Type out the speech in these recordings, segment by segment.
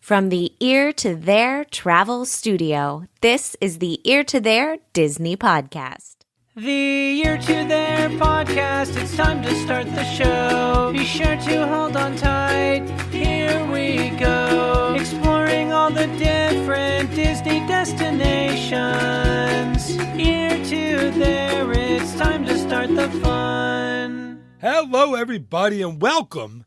From the Ear to There Travel Studio, this is the Ear to There Disney Podcast. The Ear to There Podcast, it's time to start the show. Be sure to hold on tight, here we go. Exploring all the different Disney destinations. Ear to There, it's time to start the fun. Hello everybody and welcome,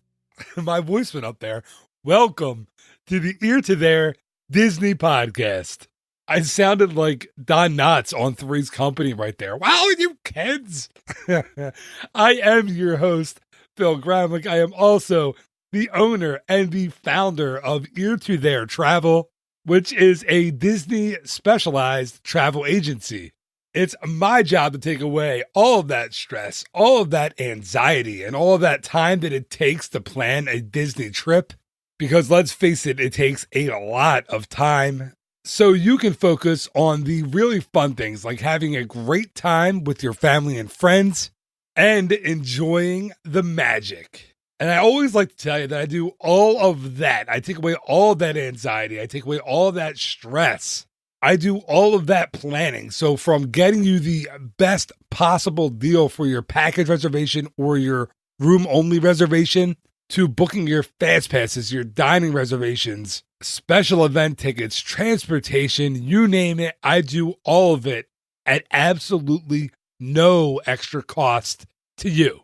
my voice went up there, welcome to the Ear to There Disney Podcast. I sounded like Don Knotts on Three's Company right there. Wow, you kids! I am your host, Phil Gramlich. I am also the owner and the founder of Ear to There Travel, which is a Disney specialized travel agency. It's my job to take away all of that stress, all of that anxiety, and all of that time that it takes to plan a Disney trip. Because let's face it, it takes a lot of time. So you can focus on the really fun things like having a great time with your family and friends and enjoying the magic. And I always like to tell you that I do all of that. I take away all of that anxiety. I take away all of that stress. I do all of that planning. So from getting you the best possible deal for your package reservation or your room only reservation, to booking your fast passes, your dining reservations, special event tickets, transportation, you name it, I do all of it at absolutely no extra cost to you.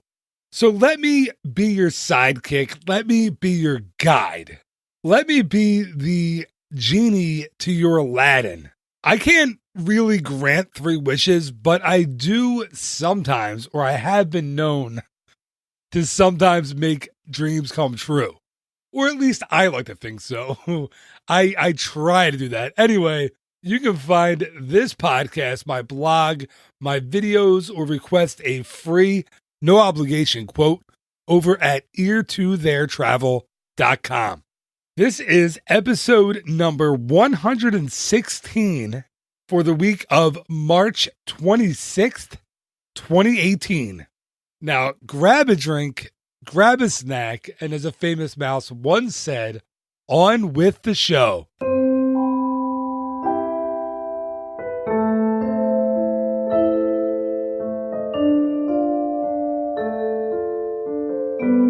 So let me be your sidekick. Let me be your guide. Let me be the genie to your Aladdin. I can't really grant 3 wishes, but I do sometimes, or I have been known to sometimes make dreams come true. Or at least I like to think so. I try to do that. Anyway, you can find this podcast, my blog, my videos, or request a free, no obligation quote over at ear2theretravel.com. This is episode number 116 for the week of March 26th, 2018. Now, grab a drink, grab a snack, and as a famous mouse once said, on with the show.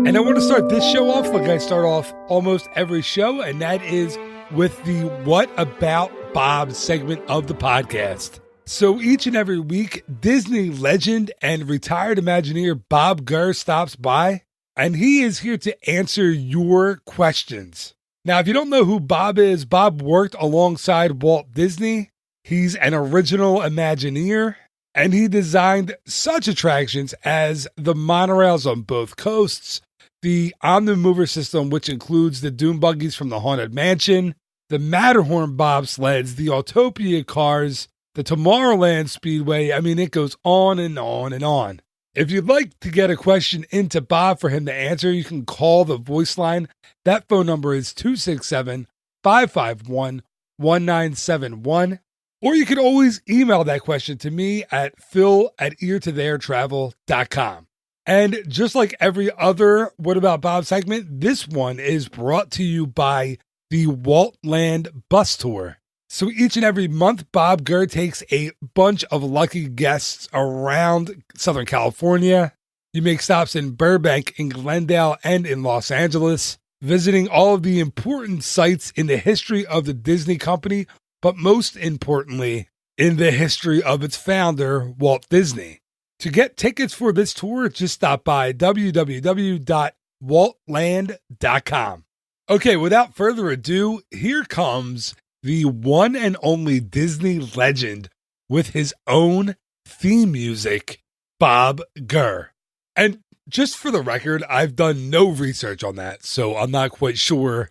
And I want to start this show off like I start off almost every show, and that is with the What About Bob segment of the podcast. So each and every week, Disney legend and retired Imagineer Bob Gurr stops by, and he is here to answer your questions. Now, if you don't know who Bob is, Bob worked alongside Walt Disney. He's an original Imagineer, and he designed such attractions as the monorails on both coasts, the Omnimover system, which includes the Doom Buggies from the Haunted Mansion, the Matterhorn bobsleds, the Autopia cars, the Tomorrowland Speedway. I mean, it goes on and on and on. If you'd like to get a question into Bob for him to answer, you can call the voice line. That phone number is 267-551-1971. Or you can always email that question to me at phil@eartotheretravel.com. And just like every other What About Bob segment, this one is brought to you by the Waltland Bus Tour. So each and every month, Bob Gurr takes a bunch of lucky guests around Southern California. You make stops in Burbank, in Glendale, and in Los Angeles, visiting all of the important sites in the history of the Disney company, but most importantly, in the history of its founder, Walt Disney. To get tickets for this tour, just stop by www.waltland.com. Okay, without further ado, here comes the one and only Disney legend with his own theme music, Bob Gurr. And just for the record, I've done no research on that, so I'm not quite sure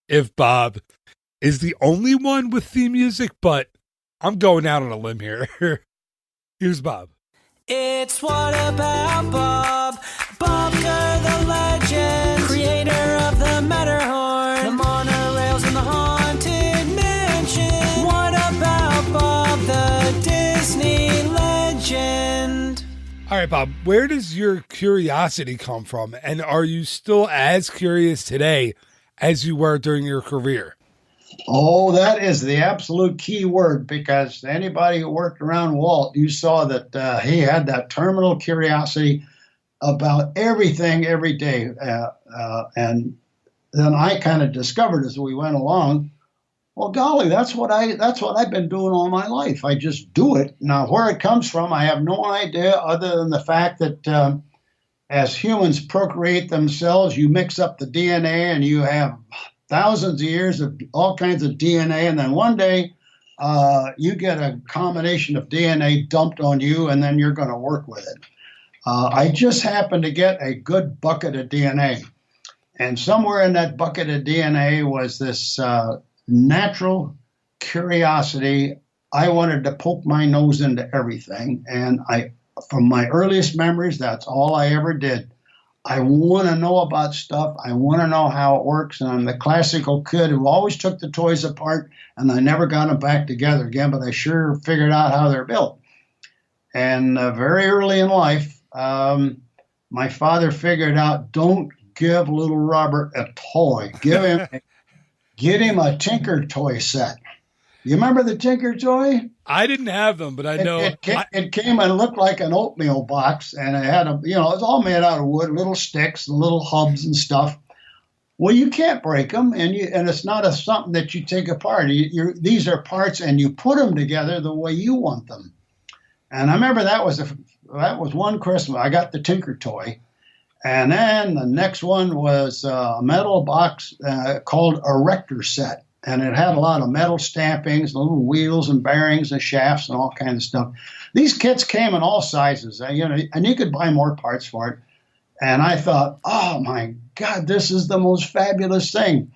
if Bob is the only one with theme music, but I'm going out on a limb here. Here's Bob. It's What About Bob? Bob Gurr, the legend, creator of the Matterhorn, the monorails and the Haunted Mansion. What about Bob, the Disney legend? All right, Bob, where does your curiosity come from? And are you still as curious today as you were during your career? Oh, that is the absolute key word because anybody who worked around Walt, you saw that he had that terminal curiosity about everything every day. And then I kind of discovered as we went along, well, golly, that's what I've been doing all my life. I just do it. Now, where it comes from, I have no idea other than the fact that as humans procreate themselves, you mix up the DNA and you have thousands of years of all kinds of DNA, and then one day you get a combination of DNA dumped on you, and then you're going to work with it. I just happened to get a good bucket of DNA, and somewhere in that bucket of DNA was this natural curiosity. I wanted to poke my nose into everything, and from my earliest memories, that's all I ever did. I want to know about stuff. I want to know how it works. And I'm the classical kid who always took the toys apart, and I never got them back together again, but I sure figured out how they're built. And very early in life, my father figured out, don't give little Robert a toy. Get him a Tinker toy set. You remember the Tinker toy? I didn't have them, but I know it came and looked like an oatmeal box, and it had it was all made out of wood, little sticks and little hubs and stuff. Well, you can't break them, and it's not something that you take apart. These are parts, and you put them together the way you want them. And I remember that was one Christmas. I got the Tinker toy, and then the next one was a metal box called a Rector set. And it had a lot of metal stampings, little wheels and bearings and shafts and all kinds of stuff. These kits came in all sizes, and you could buy more parts for it. And I thought, oh my God, this is the most fabulous thing.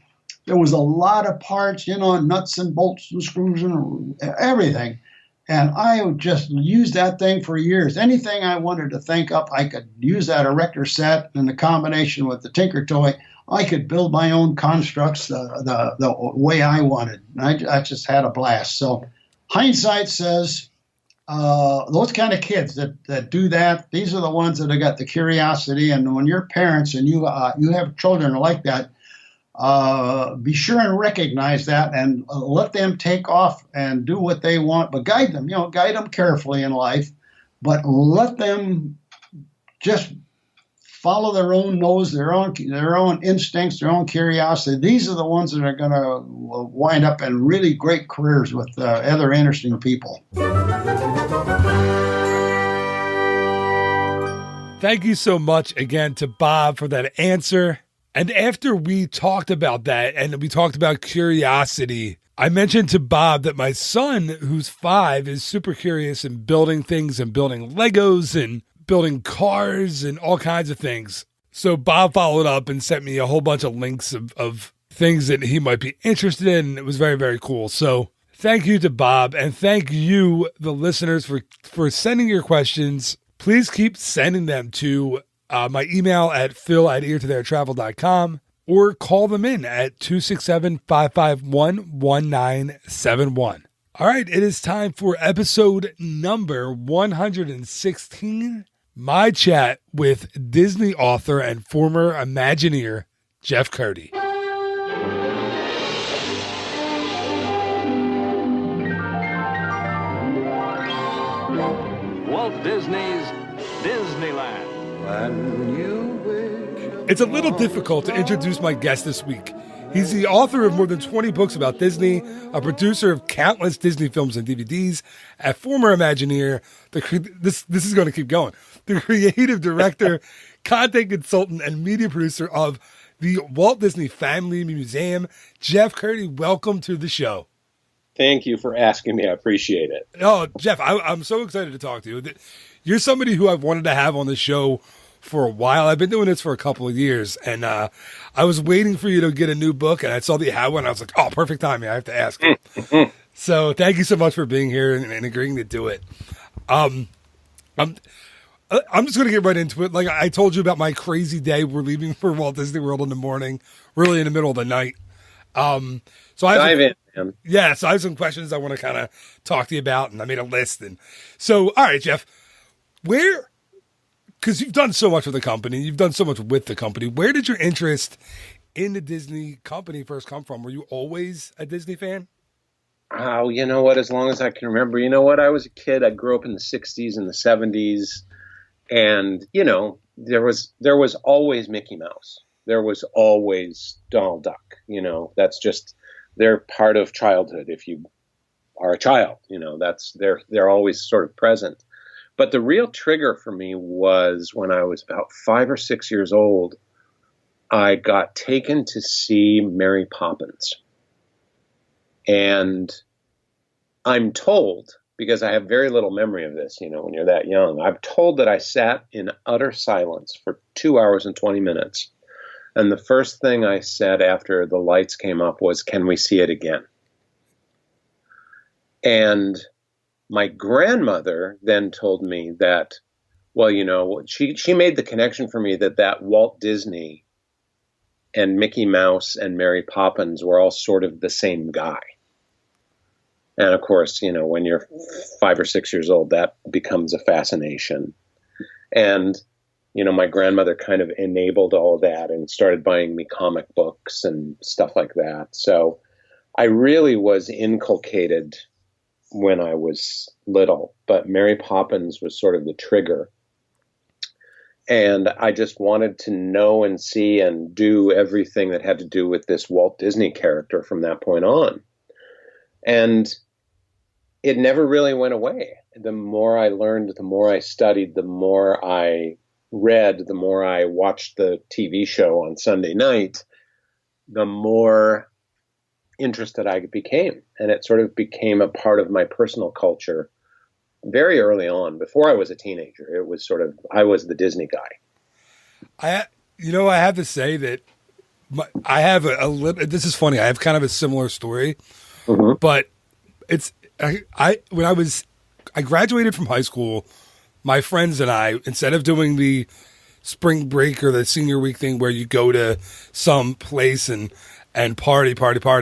There was a lot of parts, nuts and bolts and screws and everything. And I just used that thing for years. Anything I wanted to think up, I could use that Erector set in the combination with the Tinker toy. I could build my own constructs the way I wanted. I just had a blast. So hindsight says those kind of kids that do that, these are the ones that have got the curiosity. And when you're parents and you have children like that, be sure and recognize that and let them take off and do what they want, but guide them carefully in life, but let them just follow their own nose, their own instincts, their own curiosity. These are the ones that are going to wind up in really great careers with other interesting people. Thank you so much again to Bob for that answer. And after we talked about that and we talked about curiosity, I mentioned to Bob that my son, who's 5, is super curious in building things and building Legos and building cars and all kinds of things. So Bob followed up and sent me a whole bunch of links of things that he might be interested in. And it was very, very cool. So thank you to Bob, and thank you, the listeners, for sending your questions. Please keep sending them to my email at phil@eartotheretravel.com or call them in at 267-551-1971. All right, it is time for episode number 116. My chat with Disney author and former Imagineer, Jeff Kurtti. Walt Disney's Disneyland. It's a little difficult to introduce my guest this week. He's the author of more than 20 books about Disney, a producer of countless Disney films and DVDs, a former Imagineer, this is going to keep going, the creative director, content consultant, and media producer of the Walt Disney Family Museum. Jeff Kurtti, welcome to the show. Thank you for asking me. I appreciate it. Oh, Jeff, I'm so excited to talk to you. You're somebody who I've wanted to have on the show for a while. I've been doing this for a couple of years, and I was waiting for you to get a new book, and I saw that you had one. And I was like, oh, perfect timing. I have to ask him. So thank you so much for being here and agreeing to do it. I'm just going to get right into it. Like I told you about my crazy day. We're leaving for Walt Disney World in the morning, really in the middle of the night. So I have some questions I want to kind of talk to you about, and I made a list. And so, all right, Jeff, because you've done so much with the company, you've done so much with the company, where did your interest in the Disney company first come from? Were you always a Disney fan? Oh, you know what? As long as I can remember, you know what? I was a kid. I grew up in the 60s and the 70s. And, there was always Mickey Mouse. There was always Donald Duck. That's just, they're part of childhood. If you are a child, they're always sort of present. But the real trigger for me was when I was about 5 or 6 years old. I got taken to see Mary Poppins. And I'm told, because I have very little memory of this, when you're that young, I'm told that I sat in utter silence for 2 hours and 20 minutes. And the first thing I said after the lights came up was, "Can we see it again?" And my grandmother then told me that, well, she made the connection for me that Walt Disney and Mickey Mouse and Mary Poppins were all sort of the same guy. And of course, when you're 5 or 6 years old, that becomes a fascination. And, my grandmother kind of enabled all of that and started buying me comic books and stuff like that. So I really was inculcated when I was little, but Mary Poppins was sort of the trigger. And I just wanted to know and see and do everything that had to do with this Walt Disney character from that point on. And it never really went away. The more I learned, the more I studied, the more I read, the more I watched the TV show on Sunday night, the more interested I became. And it sort of became a part of my personal culture very early on. Before I was a teenager, it was sort of, I was the Disney guy. I have to say that I have a little, this is funny. I have kind of a similar story, but I graduated from high school. My friends and I, instead of doing the spring break or the senior week thing where you go to some place and party,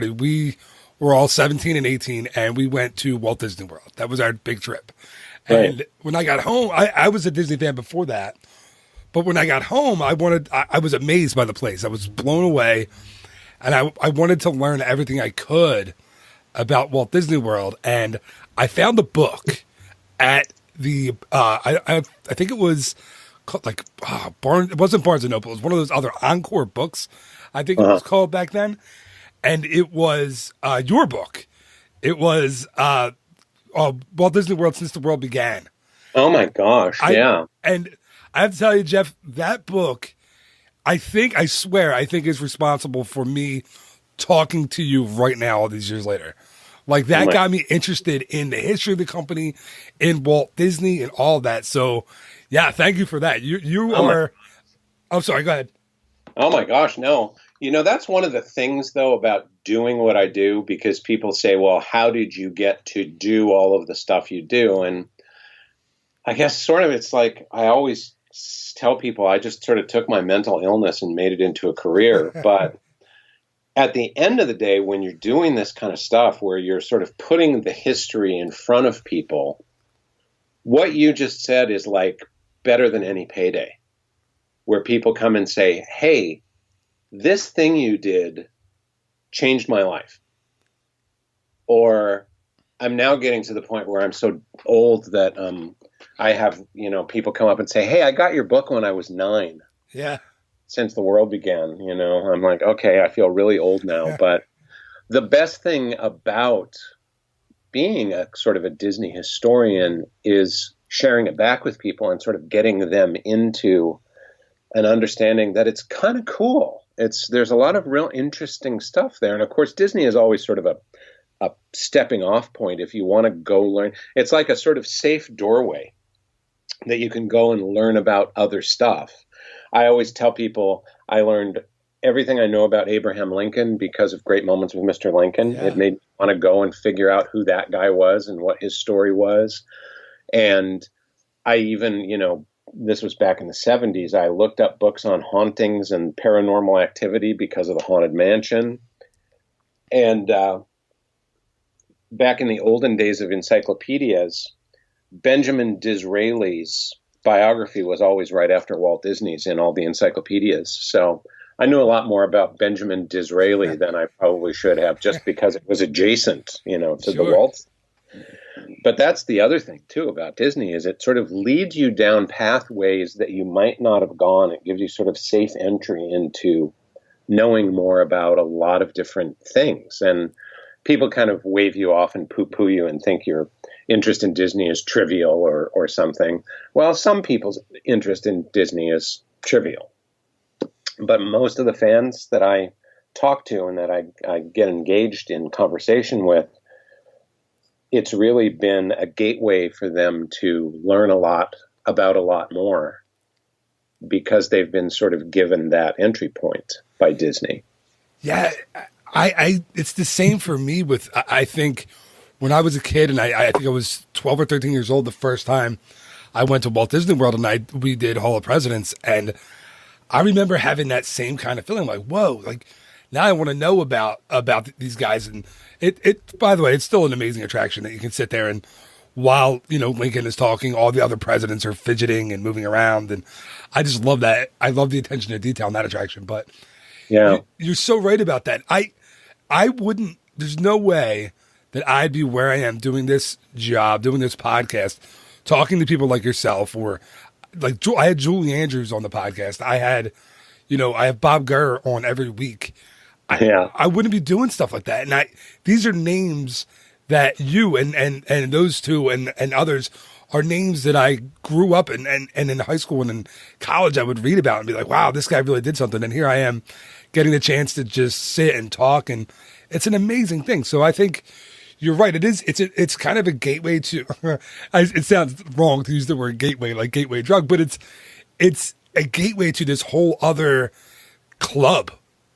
we were all 17 and 18 and we went to Walt Disney World. That was our big trip. Right. And when I got home, I was a Disney fan before that. But when I got home, I was amazed by the place. I was blown away. And I wanted to learn everything I could about Walt Disney World. And I found the book at the, I think it was called like, it wasn't Barnes & Noble. It was one of those other Encore books, I think it was called back then. And it was your book. It was Walt Disney World Since the World Began. Oh my gosh, yeah. And I have to tell you, Jeff, that book, I think is responsible for me talking to you right now all these years later. Like that got me interested in the history of the company, in Walt Disney and all that. So yeah, thank you for that. I'm sorry, go ahead. Oh my gosh, no. That's one of the things, though, about doing what I do, because people say, well, how did you get to do all of the stuff you do? And I guess sort of it's like I always tell people I just sort of took my mental illness and made it into a career. But at the end of the day, when you're doing this kind of stuff where you're sort of putting the history in front of people, what you just said is like better than any payday, where people come and say, hey, this thing you did changed my life. Or I'm now getting to the point where I'm so old that I have, people come up and say, hey, I got your book when I was 9. Yeah. Since the world began, I'm like, okay, I feel really old now. Yeah. But the best thing about being a sort of a Disney historian is sharing it back with people and sort of getting them into an understanding that it's kind of cool. There's a lot of real interesting stuff there. And of course, Disney is always sort of a stepping off point if you want to go learn. It's like a sort of safe doorway that you can go and learn about other stuff. I always tell people I learned everything I know about Abraham Lincoln because of Great Moments with Mr. Lincoln. Yeah. It made me want to go and figure out who that guy was and what his story was. And I even, this was back in the 70s, I looked up books on hauntings and paranormal activity because of the Haunted Mansion. And back in the olden days of encyclopedias, Benjamin Disraeli's biography was always right after Walt Disney's in all the encyclopedias. So I knew a lot more about Benjamin Disraeli than I probably should have, just because it was adjacent, to the Sure. Waltz. But that's the other thing too about Disney, is it sort of leads you down pathways that you might not have gone. It gives you sort of safe entry into knowing more about a lot of different things. And people kind of wave you off and poo-poo you and think your interest in Disney is trivial or something. Well, some people's interest in Disney is trivial. But most of the fans that I talk to and that I get engaged in conversation with, it's really been a gateway for them to learn a lot about a lot more, because they've been sort of given that entry point by Disney. Yeah, I it's the same for me with, I think when I was a kid, and I think I was 12 or 13 years old the first time I went to Walt Disney World, and we did Hall of Presidents, and I remember having that same kind of feeling, like, whoa, like now I want to know about these guys. And it by the way, it's still an amazing attraction that you can sit there and while, Lincoln is talking, all the other presidents are fidgeting and moving around. And I just love that. I love the attention to detail in that attraction. But yeah, you're so right about that. I wouldn't, there's no way that I'd be where I am doing this job, doing this podcast, talking to people like yourself, or like I had Julie Andrews on the podcast. I had, I have Bob Gurr on every week. I wouldn't be doing stuff like that. And these are names that you and those two and others are names that I grew up in, and in high school and in college I would read about and be like, wow, this guy really did something. And here I am getting the chance to just sit and talk, and it's an amazing thing. So I think you're right. It's kind of a gateway to, it sounds wrong to use the word gateway, like gateway drug, but it's a gateway to this whole other club,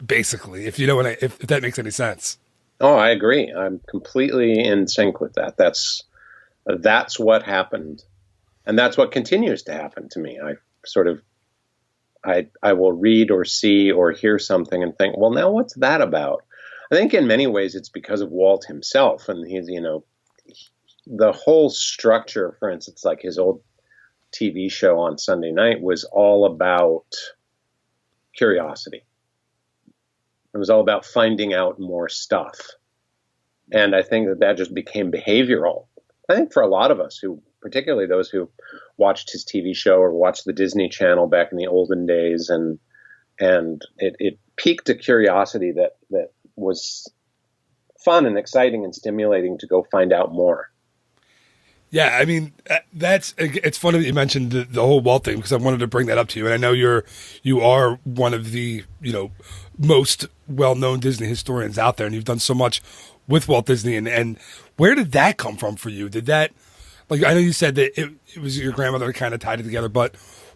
basically, if if that makes any sense. Oh, I agree. I'm completely in sync with that. That's what happened. And that's what continues to happen to me. I will read or see or hear something and think, well, now what's that about? I think in many ways it's because of Walt himself. And he's, the whole structure, for instance, like his old TV show on Sunday night was all about curiosity. It was all about finding out more stuff. And I think that just became behavioral. I think for a lot of us, particularly those who watched his TV show or watched the Disney Channel back in the olden days, and it piqued a curiosity that was fun and exciting and stimulating to go find out more. Yeah, I mean, it's funny that you mentioned the whole Walt thing, because I wanted to bring that up to you. And I know you are one of the, most well-known Disney historians out there, and you've done so much with Walt Disney. And where did that come from for you? Did that, like, I know you said that it was your grandmother that kind of tied it together, but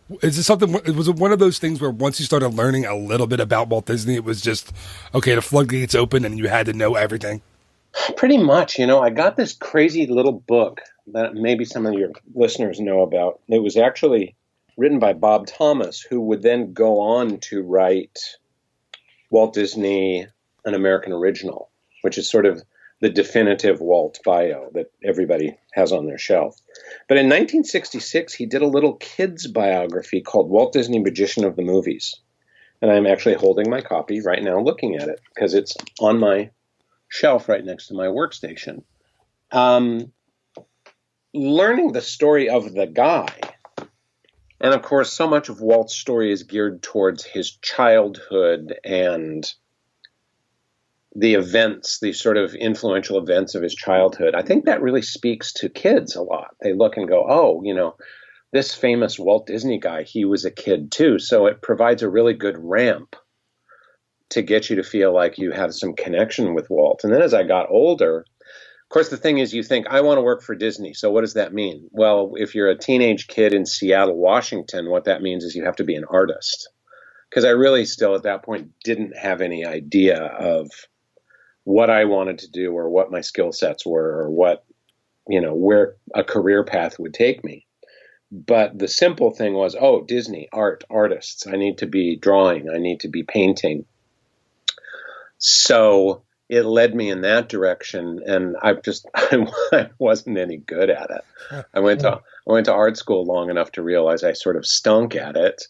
was it one of those things where once you started learning a little bit about Walt Disney, it was just, okay, the floodgates open and you had to know everything? Pretty much. I got this crazy little book that maybe some of your listeners know about. It was actually written by Bob Thomas, who would then go on to write Walt Disney, An American Original, which is sort of the definitive Walt bio that everybody has on their shelf. But in 1966, he did a little kid's biography called Walt Disney, Magician of the Movies. And I'm actually holding my copy right now looking at it, because it's on my shelf right next to my workstation. Learning the story of the guy. And of course, so much of Walt's story is geared towards his childhood and the events, the sort of influential events of his childhood. I think that really speaks to kids a lot. They look and go, oh, this famous Walt Disney guy, he was a kid too. So it provides a really good ramp to get you to feel like you have some connection with Walt. And then as I got older, of course, the thing is, you think, I want to work for Disney. So what does that mean? Well, if you're a teenage kid in Seattle, Washington, what that means is you have to be an artist. Because I really still at that point didn't have any idea of what I wanted to do or what my skill sets were or what, where a career path would take me. But the simple thing was, oh, Disney, artists. I need to be drawing. I need to be painting. So it led me in that direction, and I wasn't any good at it. I went to art school long enough to realize I sort of stunk at it.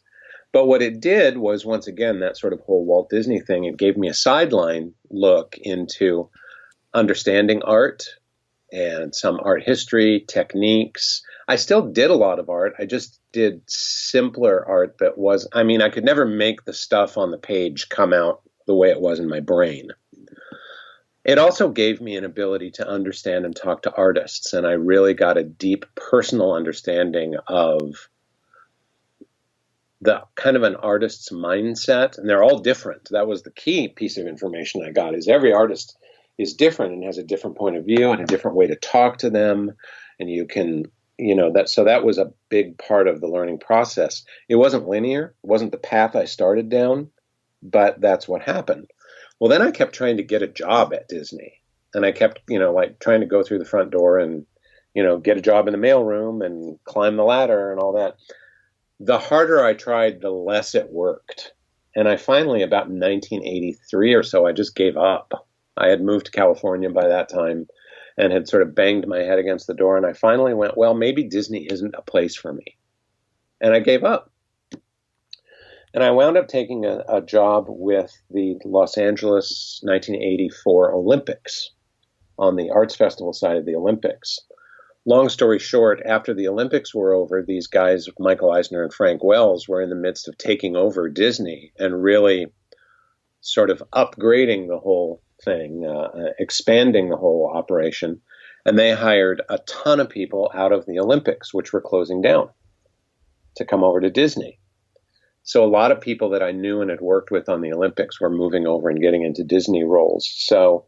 But what it did was, once again, that sort of whole Walt Disney thing, it gave me a sideline look into understanding art and some art history, techniques. I still did a lot of art. I just did simpler art that was, I mean, I could never make the stuff on the page come out the way it was in my brain. It also gave me an ability to understand and talk to artists, and I really got a deep personal understanding of the kind of an artist's mindset, and they're all different. That was the key piece of information I got, is every artist is different and has a different point of view and a different way to talk to them. And you can, so that was a big part of the learning process. It wasn't linear. It wasn't the path I started down, but that's what happened. Well, then I kept trying to get a job at Disney, and I kept, trying to go through the front door and, get a job in the mailroom and climb the ladder and all that. The harder I tried, the less it worked. And I finally, about 1983 or so, I just gave up. I had moved to California by that time and had sort of banged my head against the door. And I finally went, well, maybe Disney isn't a place for me. And I gave up. And I wound up taking a job with the Los Angeles 1984 Olympics on the arts festival side of the Olympics. Long story short, after the Olympics were over, these guys, Michael Eisner and Frank Wells, were in the midst of taking over Disney and really sort of upgrading the whole thing, expanding the whole operation. And they hired a ton of people out of the Olympics, which were closing down, to come over to Disney. So a lot of people that I knew and had worked with on the Olympics were moving over and getting into Disney roles. So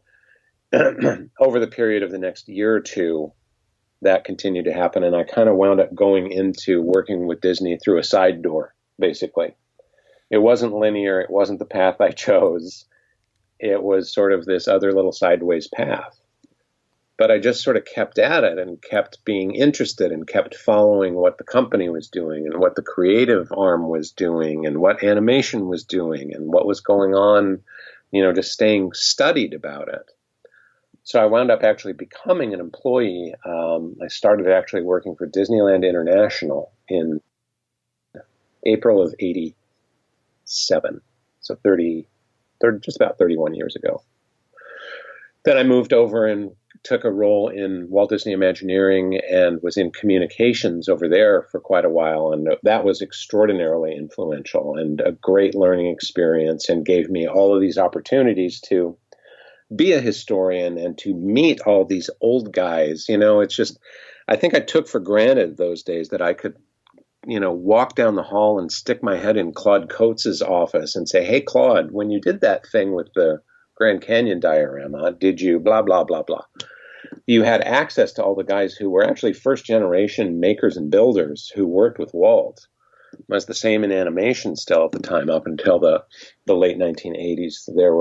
over the period of the next year or two, that continued to happen. And I kind of wound up going into working with Disney through a side door, basically. It wasn't linear. It wasn't the path I chose. It was sort of this other little sideways path. But I just sort of kept at it and kept being interested and kept following what the company was doing and what the creative arm was doing and what animation was doing and what was going on, just staying studied about it. So I wound up actually becoming an employee. I started actually working for Disneyland International in April of 87. So just about 31 years ago. Then I moved over and took a role in Walt Disney Imagineering and was in communications over there for quite a while. And that was extraordinarily influential and a great learning experience and gave me all of these opportunities to be a historian and to meet all these old guys. It's just, I think I took for granted those days that I could, walk down the hall and stick my head in Claude Coates's office and say, hey, Claude, when you did that thing with the Grand Canyon diorama, did you blah, blah, blah, blah. You had access to all the guys who were actually first generation makers and builders who worked with Walt. It was the same in animation still at the time, up until the late 1980s. There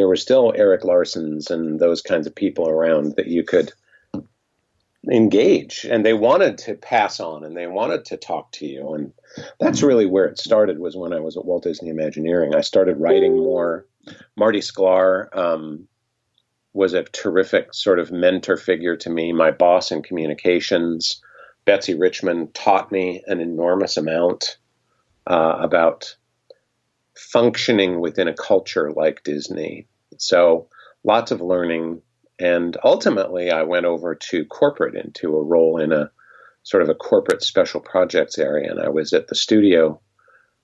were still Eric Larsons and those kinds of people around that you could engage, and they wanted to pass on and they wanted to talk to you. And that's really where it started, was when I was at Walt Disney Imagineering. I started writing more. Marty Sklar was a terrific sort of mentor figure to me, my boss in communications. Betsy Richmond taught me an enormous amount about functioning within a culture like Disney. So lots of learning. And ultimately, I went over to corporate, into a role in a sort of a corporate special projects area. And I was at the studio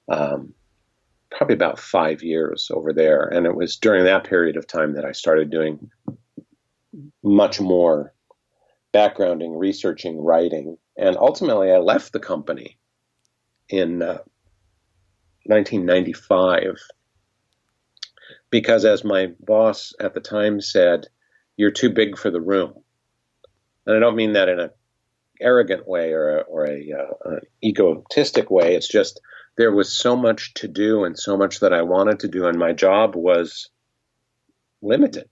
probably about 5 years over there. And it was during that period of time that I started doing much more backgrounding, researching, writing. And ultimately, I left the company in 1995 because, as my boss at the time said, you're too big for the room. And I don't mean that in an arrogant way or an egotistic way. It's just there was so much to do and so much that I wanted to do, and my job was limited.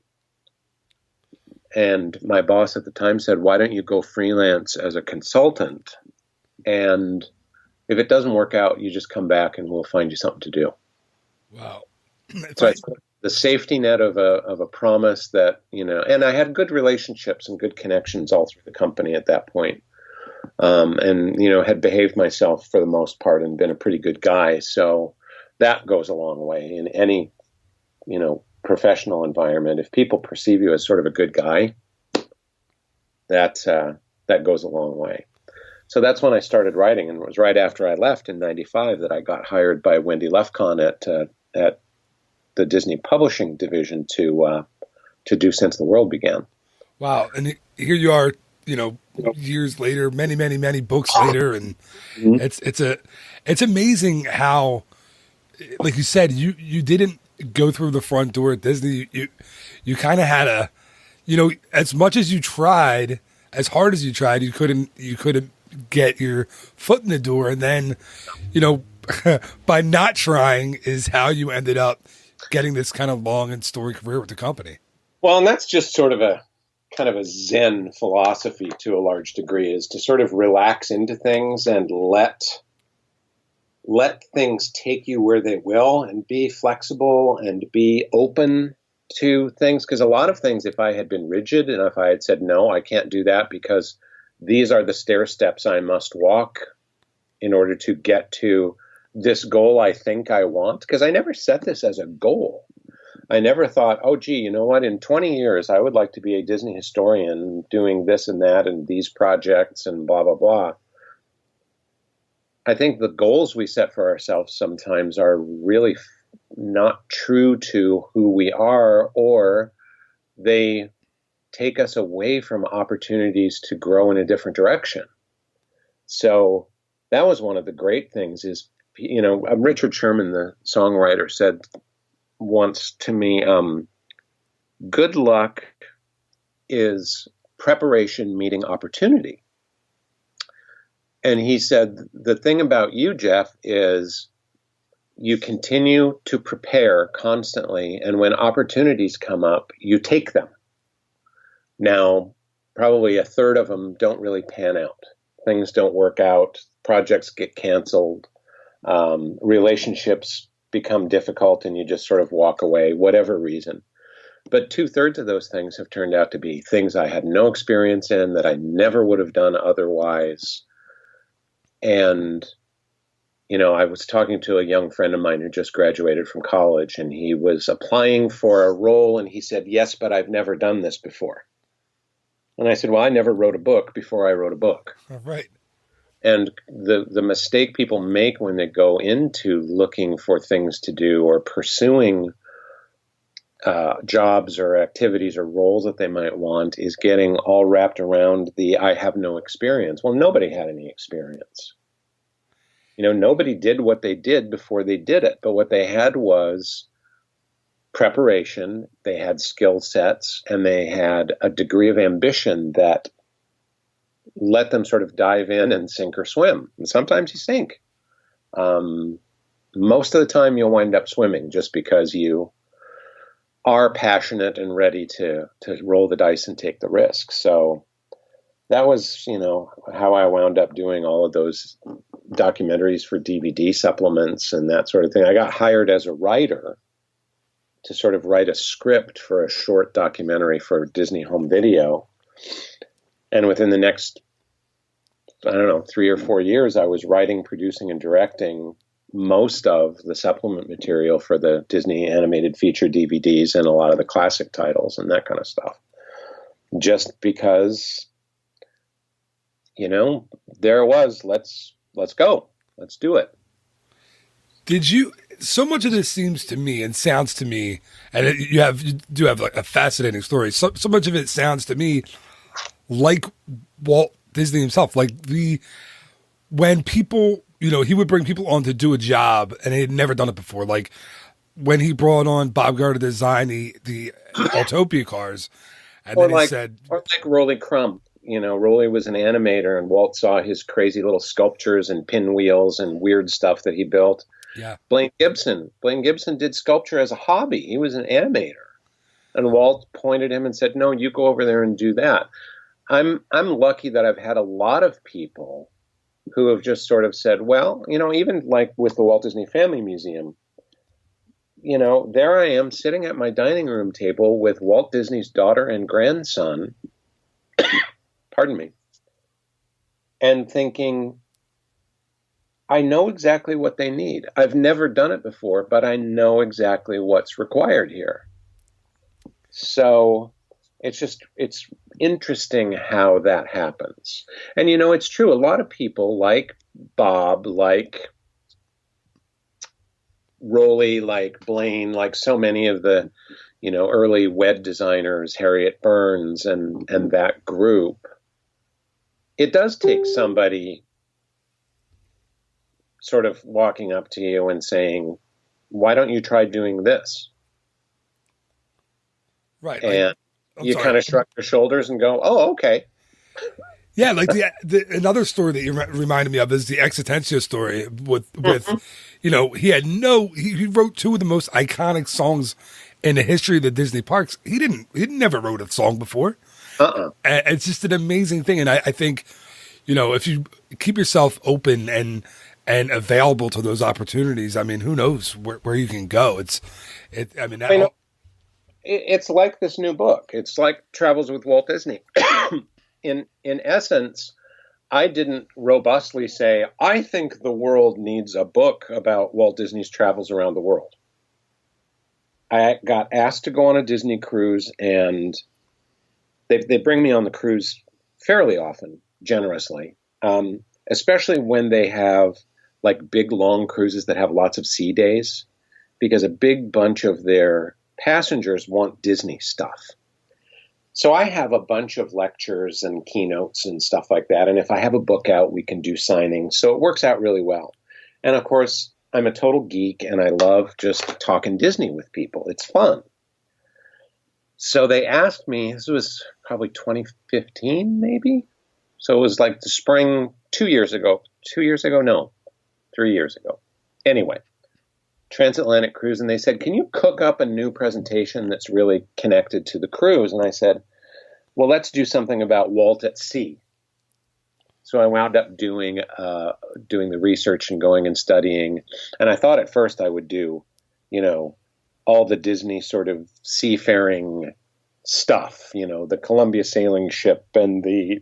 And my boss at the time said, why don't you go freelance as a consultant? And if it doesn't work out, you just come back and we'll find you something to do. Wow. So the safety net of a promise that, and I had good relationships and good connections all through the company at that point. and, you know, had behaved myself for the most part and been a pretty good guy. So that goes a long way in any, you know, professional environment. If people perceive you as sort of a good guy, that goes a long way. So that's when I started writing, and it was right after I left in '95 that I got hired by Wendy Lefkon at the Disney Publishing division to do Since the World Began. Wow. And here you are, you know, years later, many books later. And it's amazing how, like you said, you didn't go through the front door at Disney. You kind of had a, you know, as much as you tried, as hard as you tried, you couldn't get your foot in the door. And then, you know, by not trying is how you ended up getting this kind of long and storied career with the company. Well, and that's just sort of a kind of a Zen philosophy to a large degree, is to sort of relax into things and let things take you where they will, and be flexible and be open to things. Because a lot of things, if I had been rigid and if I had said, no, I can't do that because these are the stair steps I must walk in order to get to this goal I think I want, because I never set this as a goal. I never thought, oh, gee, you know what? In 20 years, I would like to be a Disney historian doing this and that and these projects and blah, blah, blah. I think the goals we set for ourselves sometimes are really not true to who we are, or they take us away from opportunities to grow in a different direction. So that was one of the great things is, you know, Richard Sherman, the songwriter, said once to me, good luck is preparation meeting opportunity. And he said, the thing about you, Jeff, is you continue to prepare constantly, and when opportunities come up, you take them. Now, probably a third of them don't really pan out. Things don't work out. Projects get canceled. Relationships become difficult, and you just sort of walk away, whatever reason. But 2/3 of those things have turned out to be things I had no experience in, that I never would have done otherwise. And, you know, I was talking to a young friend of mine who just graduated from college, and he was applying for a role, and he said, yes, but I've never done this before. And I said, well, I never wrote a book before I wrote a book. All right. And the mistake people make when they go into looking for things to do or pursuing jobs or activities or roles that they might want is getting all wrapped around the I have no experience. Well, nobody had any experience. You know, nobody did what they did before they did it. But what they had was preparation, they had skill sets, and they had a degree of ambition that let them sort of dive in and sink or swim. And sometimes you sink. Most of the time you'll wind up swimming just because you are passionate and ready to roll the dice and take the risk. So that was, you know, how I wound up doing all of those documentaries for DVD supplements and that sort of thing. I got hired as a writer to sort of write a script for a short documentary for Disney Home Video. And within the next, 3 or 4 years, I was writing, producing, and directing most of the supplement material for the Disney animated feature DVDs and a lot of the classic titles and that kind of stuff. Just because, you know, there it was, let's go, let's do it. Did you, so much of this seems to me and sounds to me, and you do have like a fascinating story. So much of it sounds to me like Walt Disney himself, like when people, you know, he would bring people on to do a job and they had never done it before. Like when he brought on Bob Gardner to design the Autopia cars, and then he said, or like Rolly Crump. You know, Rolly was an animator, and Walt saw his crazy little sculptures and pinwheels and weird stuff that he built. Yeah. Blaine Gibson did sculpture as a hobby. He was an animator, and Walt pointed him and said, "No, you go over there and do that." I'm lucky that I've had a lot of people who have just sort of said, well, you know, even like with the Walt Disney Family Museum, you know, there I am sitting at my dining room table with Walt Disney's daughter and grandson, pardon me, and thinking, I know exactly what they need. I've never done it before, but I know exactly what's required here. So it's interesting how that happens. And, it's true. A lot of people like Bob, like Rolly, like Blaine, like so many of the, early wed designers, Harriet Burns and that group, it does take somebody sort of walking up to you and saying, why don't you try doing this? Right. And you kind of shrug your shoulders and go, oh, okay. Yeah, like another story that you reminded me of is the Existentia story with he had he wrote two of the most iconic songs in the history of the Disney parks. He never wrote a song before. And it's just an amazing thing. And I think, if you keep yourself open and available to those opportunities, I mean, who knows where you can go. It's like this new book. It's like Travels with Walt Disney. In essence, I didn't robustly say, I think the world needs a book about Walt Disney's travels around the world. I got asked to go on a Disney cruise, and they bring me on the cruise fairly often, generously, especially when they have like big, long cruises that have lots of sea days, because a big bunch of their passengers want Disney stuff. So I have a bunch of lectures and keynotes and stuff like that. And if I have a book out, we can do signings. So it works out really well. And of course, I'm a total geek and I love just talking Disney with people. It's fun. So they asked me, this was probably 2015, maybe. So it was like the spring 3 years ago. Anyway, transatlantic cruise. And they said, can you cook up a new presentation that's really connected to the cruise? And I said, well, let's do something about Walt at sea. So I wound up doing the research and going and studying. And I thought at first I would do, all the Disney sort of seafaring stuff, the Columbia sailing ship and the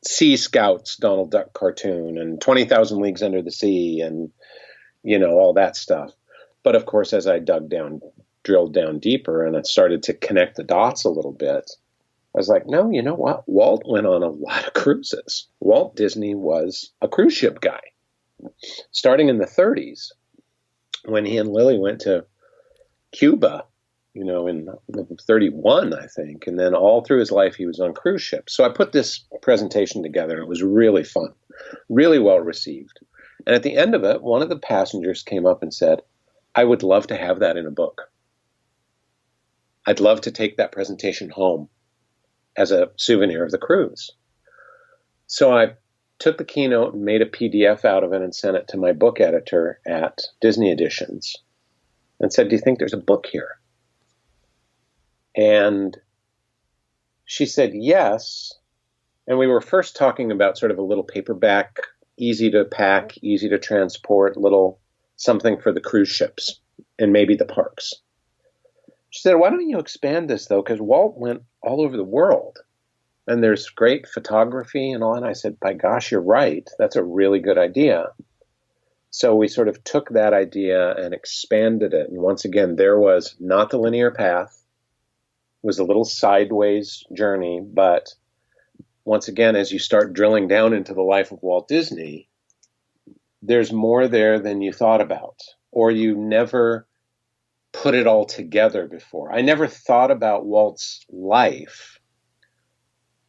Sea Scouts Donald Duck cartoon and 20,000 Leagues Under the Sea and, all that stuff. But of course, as I drilled down deeper and I started to connect the dots a little bit, I was like, no, you know what? Walt went on a lot of cruises. Walt Disney was a cruise ship guy. Starting in the 30s, when he and Lily went to Cuba, in 31, I think. And then all through his life, he was on cruise ships. So I put this presentation together, and it was really fun, really well received. And at the end of it, one of the passengers came up and said, I would love to have that in a book. I'd love to take that presentation home as a souvenir of the cruise. So I took the keynote and made a PDF out of it and sent it to my book editor at Disney Editions and said, do you think there's a book here? And she said, yes. And we were first talking about sort of a little paperback, easy to pack, easy to transport, little something for the cruise ships and maybe the parks. She said, why don't you expand this, though? Because Walt went all over the world and there's great photography and all. And I said, by gosh, you're right. That's a really good idea. So we sort of took that idea and expanded it. And once again, there was not the linear path. It was a little sideways journey. But once again, as you start drilling down into the life of Walt Disney, there's more there than you thought about, or you never put it all together before. I never thought about Walt's life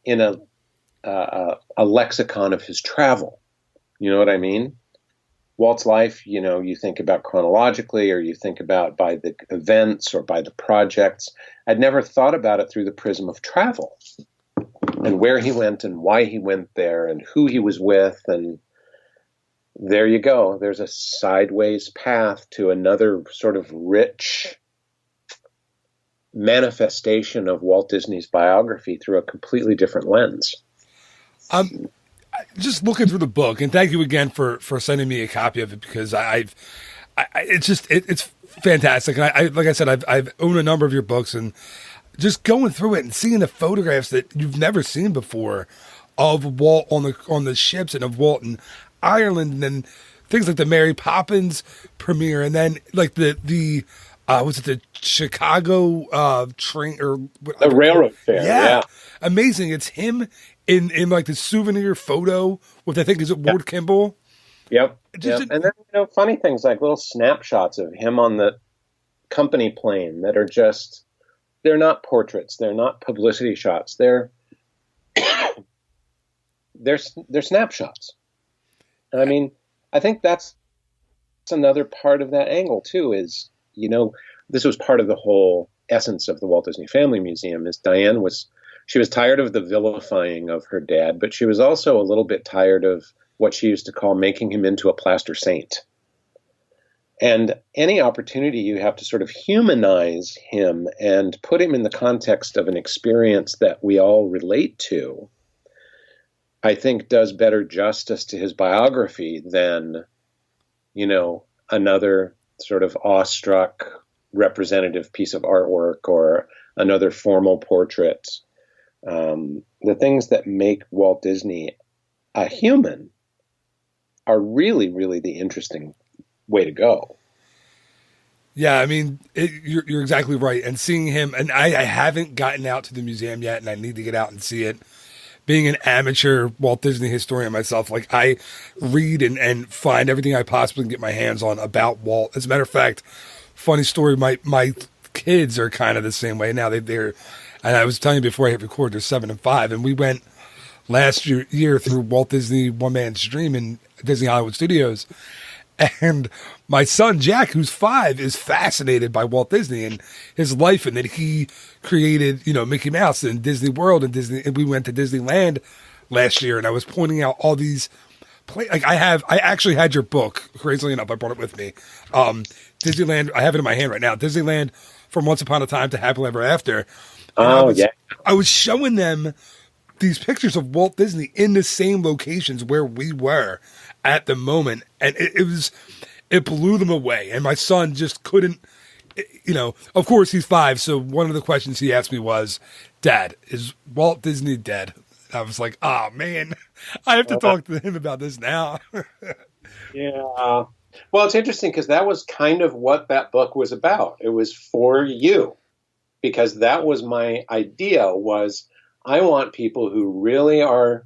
in a lexicon of his travel. You know what I mean? Walt's life, you think about chronologically, or you think about by the events or by the projects. I'd never thought about it through the prism of travel and where he went and why he went there and who he was with. And there you go. There's a sideways path to another sort of rich manifestation of Walt Disney's biography through a completely different lens. Just looking through the book, and thank you again for sending me a copy of it, because it's fantastic. And I like I said, I've owned a number of your books, and just going through it and seeing the photographs that you've never seen before of Walt on the ships and of Walt in Ireland, and then things like the Mary Poppins premiere, and then like the was it the Chicago train or The railroad fair. Yeah. Amazing. It's him in like the souvenir photo with, I think, is it Ward Kimball? Yep. And then, funny things like little snapshots of him on the company plane that are just, they're not portraits. They're not publicity shots. They're snapshots. And I mean, I think that's another part of that angle too, is, this was part of the whole essence of the Walt Disney Family Museum, is Diane she was tired of the vilifying of her dad, but she was also a little bit tired of what she used to call making him into a plaster saint. And any opportunity you have to sort of humanize him and put him in the context of an experience that we all relate to, I think does better justice to his biography than, another sort of awestruck representative piece of artwork or another formal portrait. The things that make Walt Disney a human are really, really the interesting way to go. Yeah, I mean, you're exactly right. And seeing him, and I haven't gotten out to the museum yet, and I need to get out and see it. Being an amateur Walt Disney historian myself, like I read and find everything I possibly can get my hands on about Walt. As a matter of fact, funny story, my kids are kind of the same way now. They're, and I was telling you before I hit record, they're 7 and 5, and we went last year through Walt Disney One Man's Dream in Disney Hollywood Studios. And my son, Jack, who's 5, is fascinated by Walt Disney and his life, and that he created, Mickey Mouse and Disney World and Disney. And we went to Disneyland last year, and I was pointing out all these I actually had your book, crazily enough. I brought it with me. Disneyland, I have it in my hand right now. Disneyland from Once Upon a Time to Happily Ever After. And I was showing them these pictures of Walt Disney in the same locations where we were at the moment, and it blew them away. And my son just couldn't, of course he's 5, so one of the questions he asked me was, "Dad, is Walt Disney dead?" I was like, "Oh man, I have to talk to him about this now." Yeah. Well, it's interesting because that was kind of what that book was about. It was for you, because that was my idea, was I want people who really are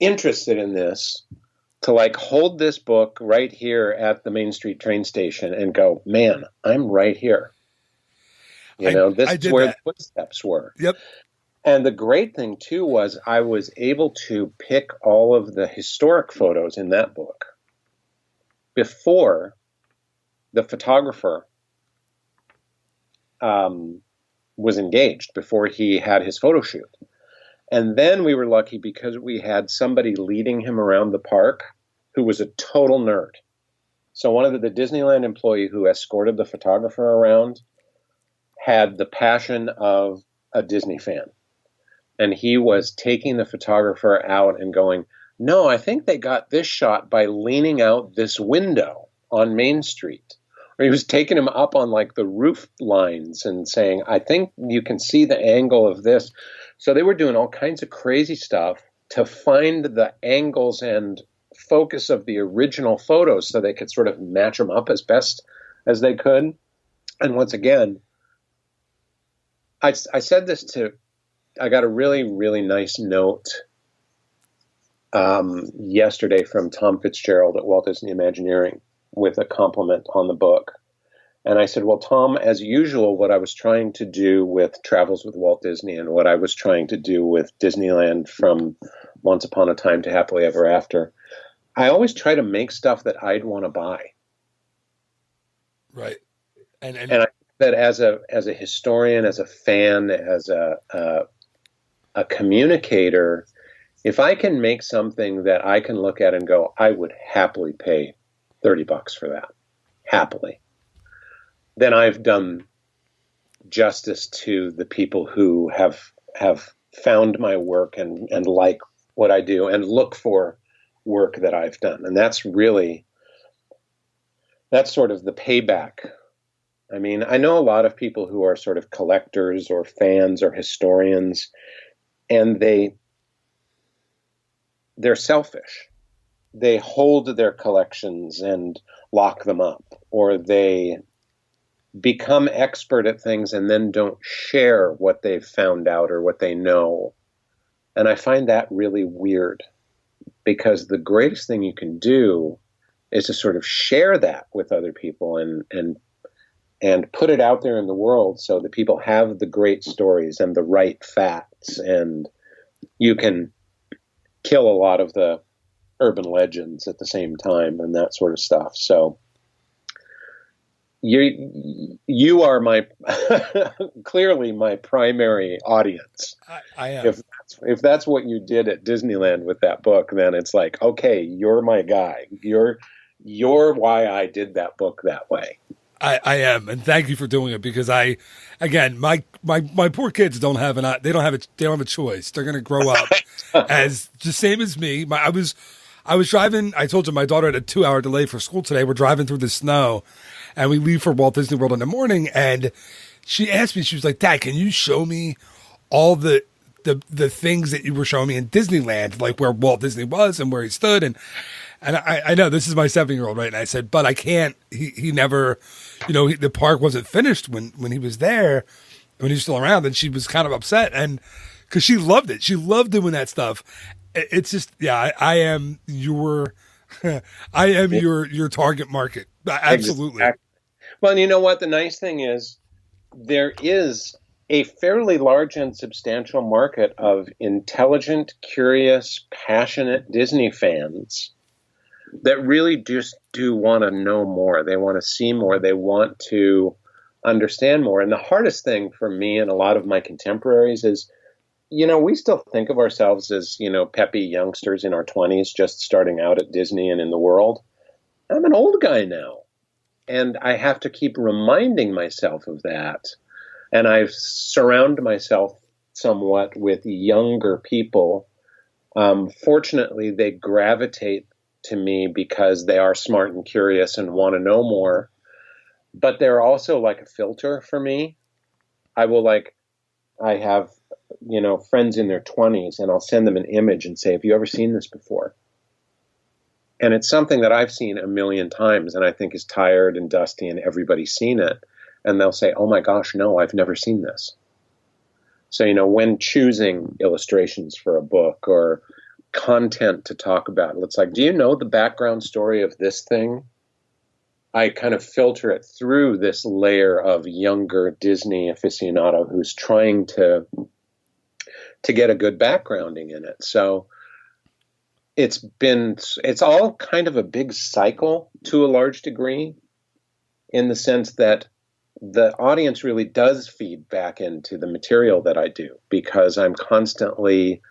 interested in this to hold this book right here at the Main Street train station and go, "Man, I'm right here." This is where the footsteps were. Yep. And the great thing too was I was able to pick all of the historic photos in that book before the photographer was engaged, before he had his photo shoot. And then we were lucky because we had somebody leading him around the park who was a total nerd. So one of the Disneyland employee who escorted the photographer around had the passion of a Disney fan. And he was taking the photographer out and going, "No, I think they got this shot by leaning out this window on Main Street." Or he was taking him up on the roof lines and saying, "I think you can see the angle of this." So they were doing all kinds of crazy stuff to find the angles and focus of the original photos so they could sort of match them up as best as they could. And once again, I said this I got a really, really nice note yesterday from Tom Fitzgerald at Walt Disney Imagineering with a compliment on the book. And I said, "Well, Tom, as usual, what I was trying to do with Travels with Walt Disney and what I was trying to do with Disneyland from Once Upon a Time to Happily Ever After, I always try to make stuff that I'd want to buy." Right. And I think that as a historian, as a fan, as a communicator, if I can make something that I can look at and go, "I would happily pay $30 for that," happily, then I've done justice to the people who have found my work and like what I do and look for work that I've done. And that's sort of the payback. I mean, I know a lot of people who are sort of collectors or fans or historians, and they they're selfish. They hold their collections and lock them up, or they become expert at things and then don't share what they've found out or what they know. And I find that really weird, because the greatest thing you can do is to sort of share that with other people and put it out there in the world so that people have the great stories and the right facts, and you can kill a lot of the urban legends at the same time and that sort of stuff. So you are my clearly my primary audience. I am. If that's what you did at Disneyland with that book, then it's like, okay, you're my guy. You're why I did that book that way. I am, and thank you for doing it, because my poor kids don't have a choice. They're going to grow up as the same as me. I was driving. I told you my daughter had a 2-hour delay for school today. We're driving through the snow, and we leave for Walt Disney World in the morning. And she asked me, she was like, "Dad, can you show me all the things that you were showing me in Disneyland, like where Walt Disney was and where he stood?" And I know this is my 7-year-old, right? And I said, but I can't. He never, the park wasn't finished when he was there, when he was still around. And she was kind of upset, and because she loved it, she loved doing that stuff. It's just, yeah, I am your target market. Absolutely. Exactly. Well, and you know what? The nice thing is, there is a fairly large and substantial market of intelligent, curious, passionate Disney fans that really just do want to know more. They want to see more. They want to understand more. And the hardest thing for me and a lot of my contemporaries is, we still think of ourselves as, peppy youngsters in our 20s, just starting out at Disney and in the world. I'm an old guy now, and I have to keep reminding myself of that. And I've surrounded myself somewhat with younger people. Fortunately, they gravitate to me because they are smart and curious and want to know more. But they're also like a filter for me. I have, friends in their 20s, and I'll send them an image and say, "Have you ever seen this before?" And it's something that I've seen a million times and I think is tired and dusty and everybody's seen it. And they'll say, "Oh my gosh, no, I've never seen this." So, when choosing illustrations for a book or content to talk about, it's like, do you know the background story of this thing? I kind of filter it through this layer of younger Disney aficionado who's trying to get a good backgrounding in it. So it's all kind of a big cycle to a large degree, in the sense that the audience really does feed back into the material that I do, because I'm constantly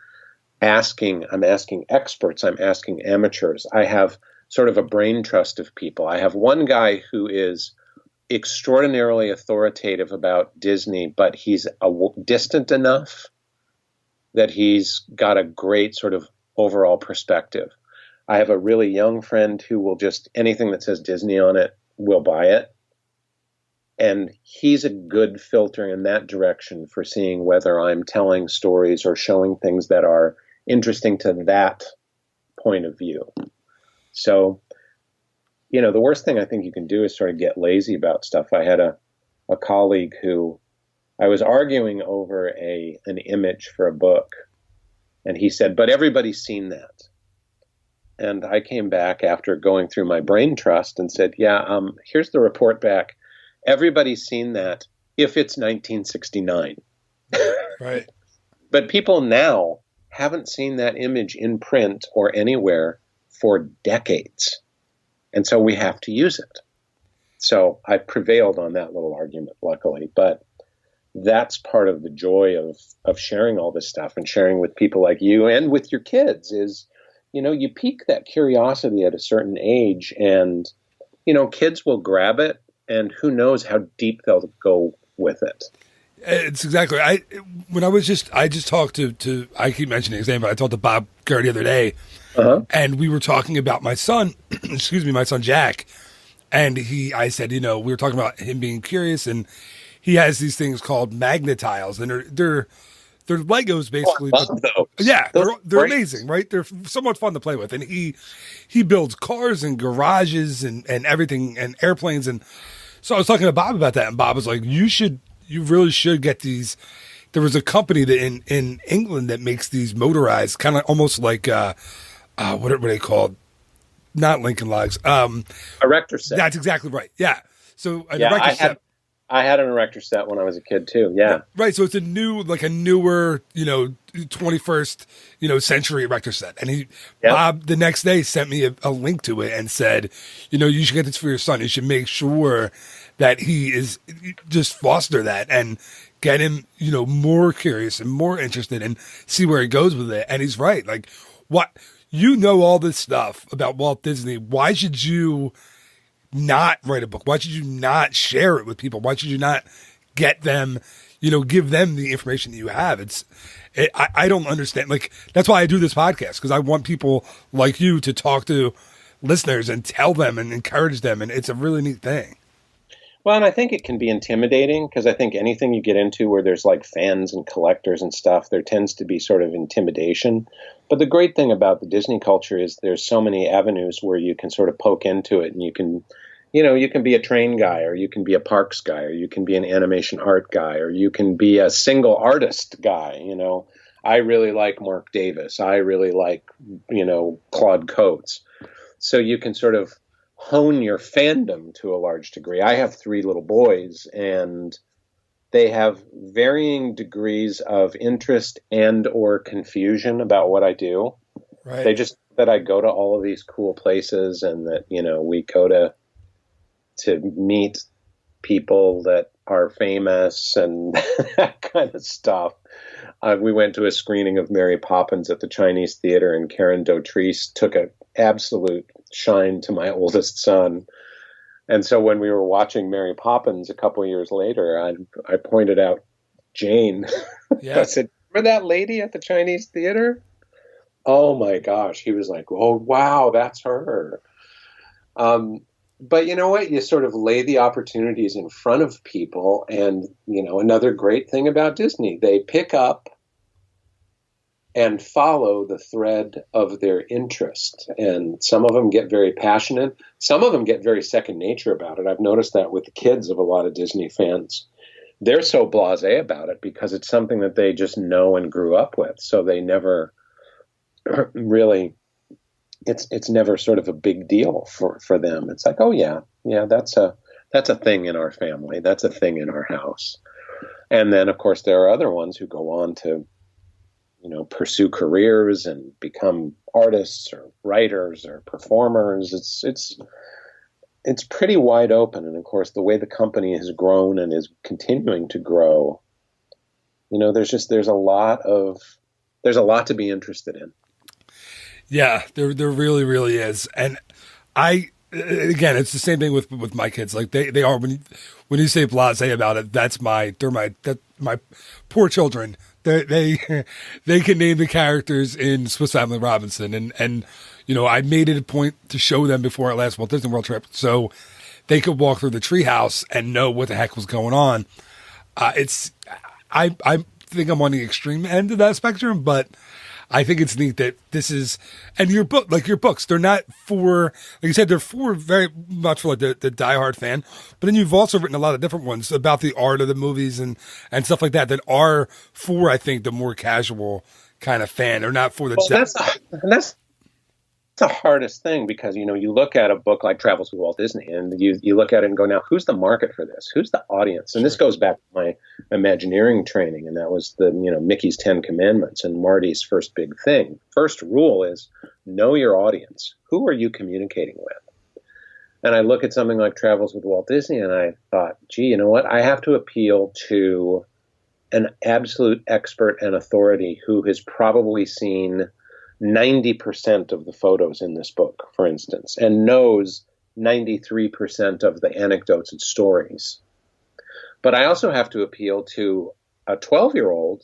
I'm asking experts, I'm asking amateurs. I have sort of a brain trust of people. I have one guy who is extraordinarily authoritative about Disney, but he's distant enough that he's got a great sort of overall perspective. I have a really young friend who will just, anything that says Disney on it, will buy it. And he's a good filter in that direction for seeing whether I'm telling stories or showing things that are interesting to that point of view. So, the worst thing I think you can do is sort of get lazy about stuff. I had a colleague who I was arguing over an image for a book, and he said, "But everybody's seen that." And I came back after going through my brain trust and said, "Yeah, here's the report back. Everybody's seen that if it's 1969. Right. But people now haven't seen that image in print or anywhere for decades. And so we have to use it." So I prevailed on that little argument, luckily. But that's part of the joy of sharing all this stuff and sharing with people like you and with your kids is, you pique that curiosity at a certain age, and, kids will grab it, and who knows how deep they'll go with it. It's exactly. I just talked to I keep mentioning his name, but I talked to Bob Gurr the other day, and we were talking about my son, my son Jack, and I said, we were talking about him being curious, and he has these things called magnetiles, and they're they're Legos basically. Oh, I love those. Yeah, Those they're are great. amazing, right? They're somewhat fun to play with, and he builds cars and garages and everything and airplanes. And so I was talking to Bob about that, and Bob was like, you really should get these. There was a company that in England that makes these motorized, kind of almost like what are they called? Not Lincoln Logs. Erector set. That's exactly right. Yeah. So an Yeah, erector set. I had an erector set when I was a kid too. Yeah. Right. So it's a newer, 21st, century erector set. And Bob the next day sent me a link to it and said, you should get this for your son. You should make sure that he is just foster that and get him, more curious and more interested and see where he goes with it. And he's right. Like what, all this stuff about Walt Disney. Why should you not write a book? Why should you not share it with people? Why should you not get them, give them the information that you have? I don't understand. Like, that's why I do this podcast, because I want people like you to talk to listeners and tell them and encourage them. And it's a really neat thing. Well, and I think it can be intimidating, because I think anything you get into where there's like fans and collectors and stuff, there tends to be sort of intimidation. But the great thing about the Disney culture is there's so many avenues where you can sort of poke into it, and you can be a train guy, or you can be a parks guy, or you can be an animation art guy, or you can be a single artist guy. I really like Mark Davis. I really like, Claude Coates. So you can sort of hone your fandom to a large degree. I have 3 little boys, and they have varying degrees of interest and or confusion about what I do. Right. They just that I go to all of these cool places, and that, we go to meet people that are famous and that kind of stuff. We went to a screening of Mary Poppins at the Chinese Theater, and Karen Dautrice took an absolute shine to my oldest son. And so when we were watching Mary Poppins a couple of years later, I pointed out Jane. Yeah. I said, remember that lady at the Chinese Theater? Oh my gosh. He was like, oh, wow, that's her. But you know what? You sort of lay the opportunities in front of people. And, another great thing about Disney, they pick up and follow the thread of their interest. And some of them get very passionate. Some of them get very second nature about it. I've noticed that with the kids of a lot of Disney fans. They're so blasé about it because it's something that they just know and grew up with. So they never really, it's never sort of a big deal for them. It's like, oh yeah, that's a thing in our family. That's a thing in our house. And then of course there are other ones who go on to, pursue careers and become artists or writers or performers. It's pretty wide open. And of course, the way the company has grown and is continuing to grow, there's a lot to be interested in. Yeah, there really, really is. And again, it's the same thing with my kids. Like they are, when you say blasé about it, that's my poor children. They can name the characters in Swiss Family Robinson, and I made it a point to show them before our last Walt Disney World trip, so they could walk through the treehouse and know what the heck was going on. I think I'm on the extreme end of that spectrum, but I think it's neat that this is, and your books, they're not for, like you said, they're for very much for like the diehard fan, but then you've also written a lot of different ones about the art of the movies and stuff like that are for, I think, the more casual kind of fan. They're not for the... Well, that's the hardest thing, because, you look at a book like Travels with Walt Disney, and you look at it and go, now, who's the market for this? Who's the audience? And This goes back to my Imagineering training, and that was the, Mickey's 10 Commandments and Marty's first big thing. First rule is know your audience. Who are you communicating with? And I look at something like Travels with Walt Disney, and I thought, gee, you know what? I have to appeal to an absolute expert and authority who has probably seen 90% of the photos in this book, for instance, and knows 93% of the anecdotes and stories. But I also have to appeal to a 12-year-old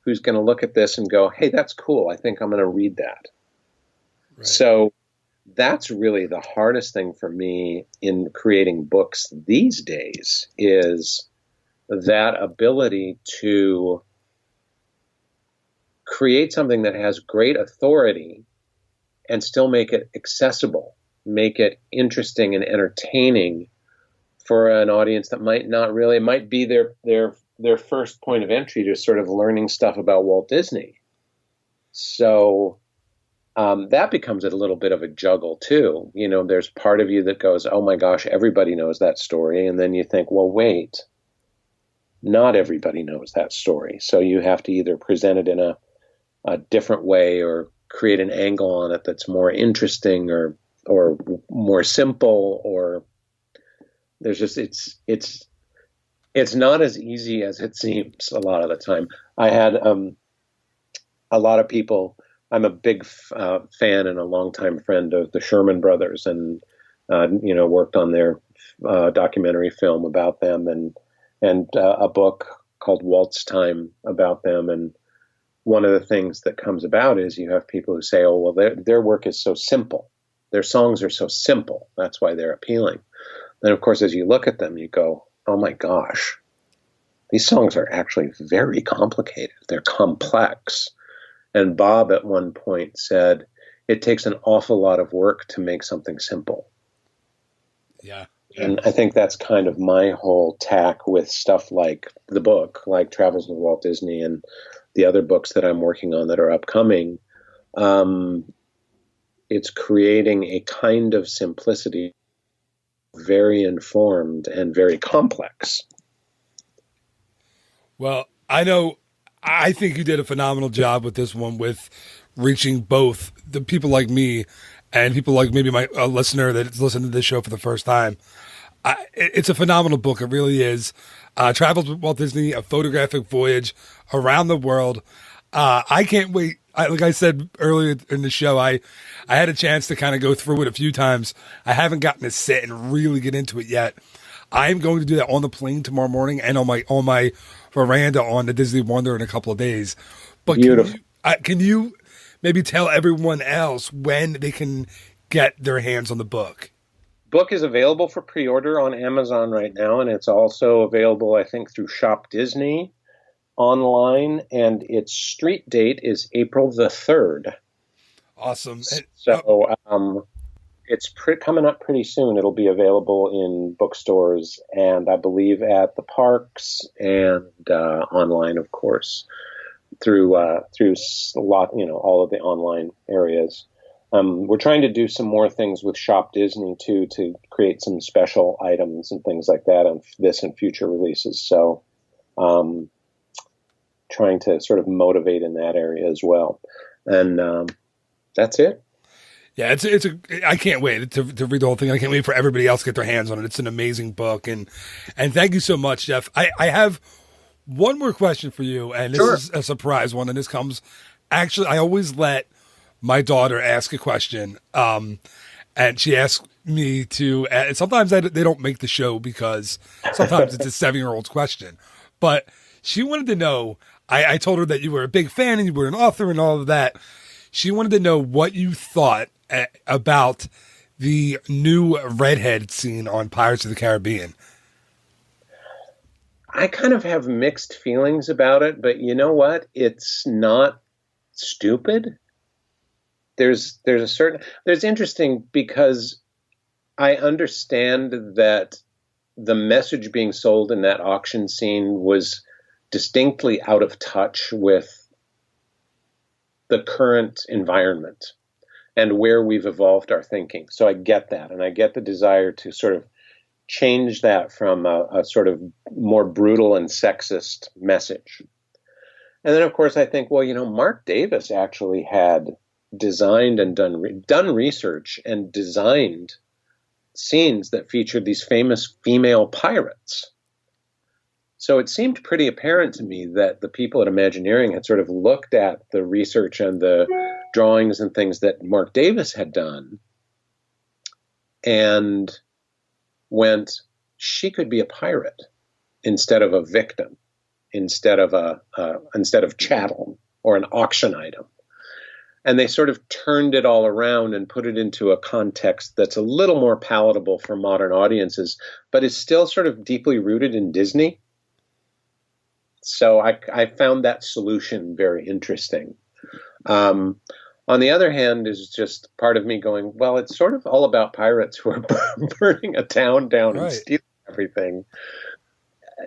who's going to look at this and go, hey, that's cool. I think I'm going to read that. Right. So that's really the hardest thing for me in creating books these days, is that ability to create something that has great authority and still make it accessible, make it interesting and entertaining for an audience that might not really, it might be their first point of entry to sort of learning stuff about Walt Disney. So that becomes a little bit of a juggle too. You know, there's part of you that goes, oh my gosh, everybody knows that story. And then you think, well, wait, not everybody knows that story. So you have to either present it in a different way or create an angle on it that's more interesting or more simple, or there's just, it's not as easy as it seems a lot of the time. I had a lot of people, I'm a big fan and a longtime friend of the Sherman Brothers, and worked on their documentary film about them, and a book called Walt's Time about them. And one of the things that comes about is you have people who say, oh, well, their work is so simple. Their songs are so simple. That's why they're appealing. And of course, as you look at them, you go, oh my gosh, these songs are actually very complicated. They're complex. And Bob at one point said, it takes an awful lot of work to make something simple. Yeah. And I think that's kind of my whole tack with stuff like the book, like Travels with Walt Disney and the other books that I'm working on that are upcoming. It's creating a kind of simplicity, very informed and very complex. Well, I think you did a phenomenal job with this one, with reaching both the people like me and people like maybe my listener that's listening to this show for the first time. It's a phenomenal book. It really is. Travels with Walt Disney, a photographic voyage around the world. I can't wait. Like I said earlier in the show, I had a chance to kind of go through it a few times. I haven't gotten to sit and really get into it yet. I'm going to do that on the plane tomorrow morning and on my veranda on the Disney Wonder in a couple of days. But beautiful. Can you maybe tell everyone else when they can get their hands on the book? Book is available for pre-order on Amazon right now, and it's also available, I think, through Shop Disney online, and its street date is April the 3rd. Awesome. So it's coming up pretty soon. It'll be available in bookstores and I believe at the parks and online, of course, through a lot, all of the online areas. We're trying to do some more things with Shop Disney too, to create some special items and things like that on this and future releases. So, trying to sort of motivate in that area as well. And that's it. Yeah, I can't wait to read the whole thing. I can't wait for everybody else to get their hands on it. It's an amazing book. And thank you so much, Jeff. I have one more question for you, and this Sure. is a surprise one. And this comes, actually, I always let my daughter ask a question. And she asked me to, sometimes they don't make the show because sometimes it's a 7-year-old's question. But she wanted to know, I told her that you were a big fan and you were an author and all of that. She wanted to know what you thought about the new redhead scene on Pirates of the Caribbean. I kind of have mixed feelings about it, but you know what? It's not stupid. There's interesting because I understand that the message being sold in that auction scene was distinctly out of touch with the current environment and where we've evolved our thinking. So I get that. And I get the desire to sort of change that from a sort of more brutal and sexist message. And then, of course, I think, well, Mark Davis actually had designed and done research and designed scenes that featured these famous female pirates. So it seemed pretty apparent to me that the people at Imagineering had sort of looked at the research and the drawings and things that Mark Davis had done and went, she could be a pirate instead of a victim, instead of chattel or an auction item. And they sort of turned it all around and put it into a context that's a little more palatable for modern audiences, but is still sort of deeply rooted in Disney. So I found that solution very interesting. On the other hand, is just part of me going, well, it's sort of all about pirates who are burning a town down and Right. stealing everything.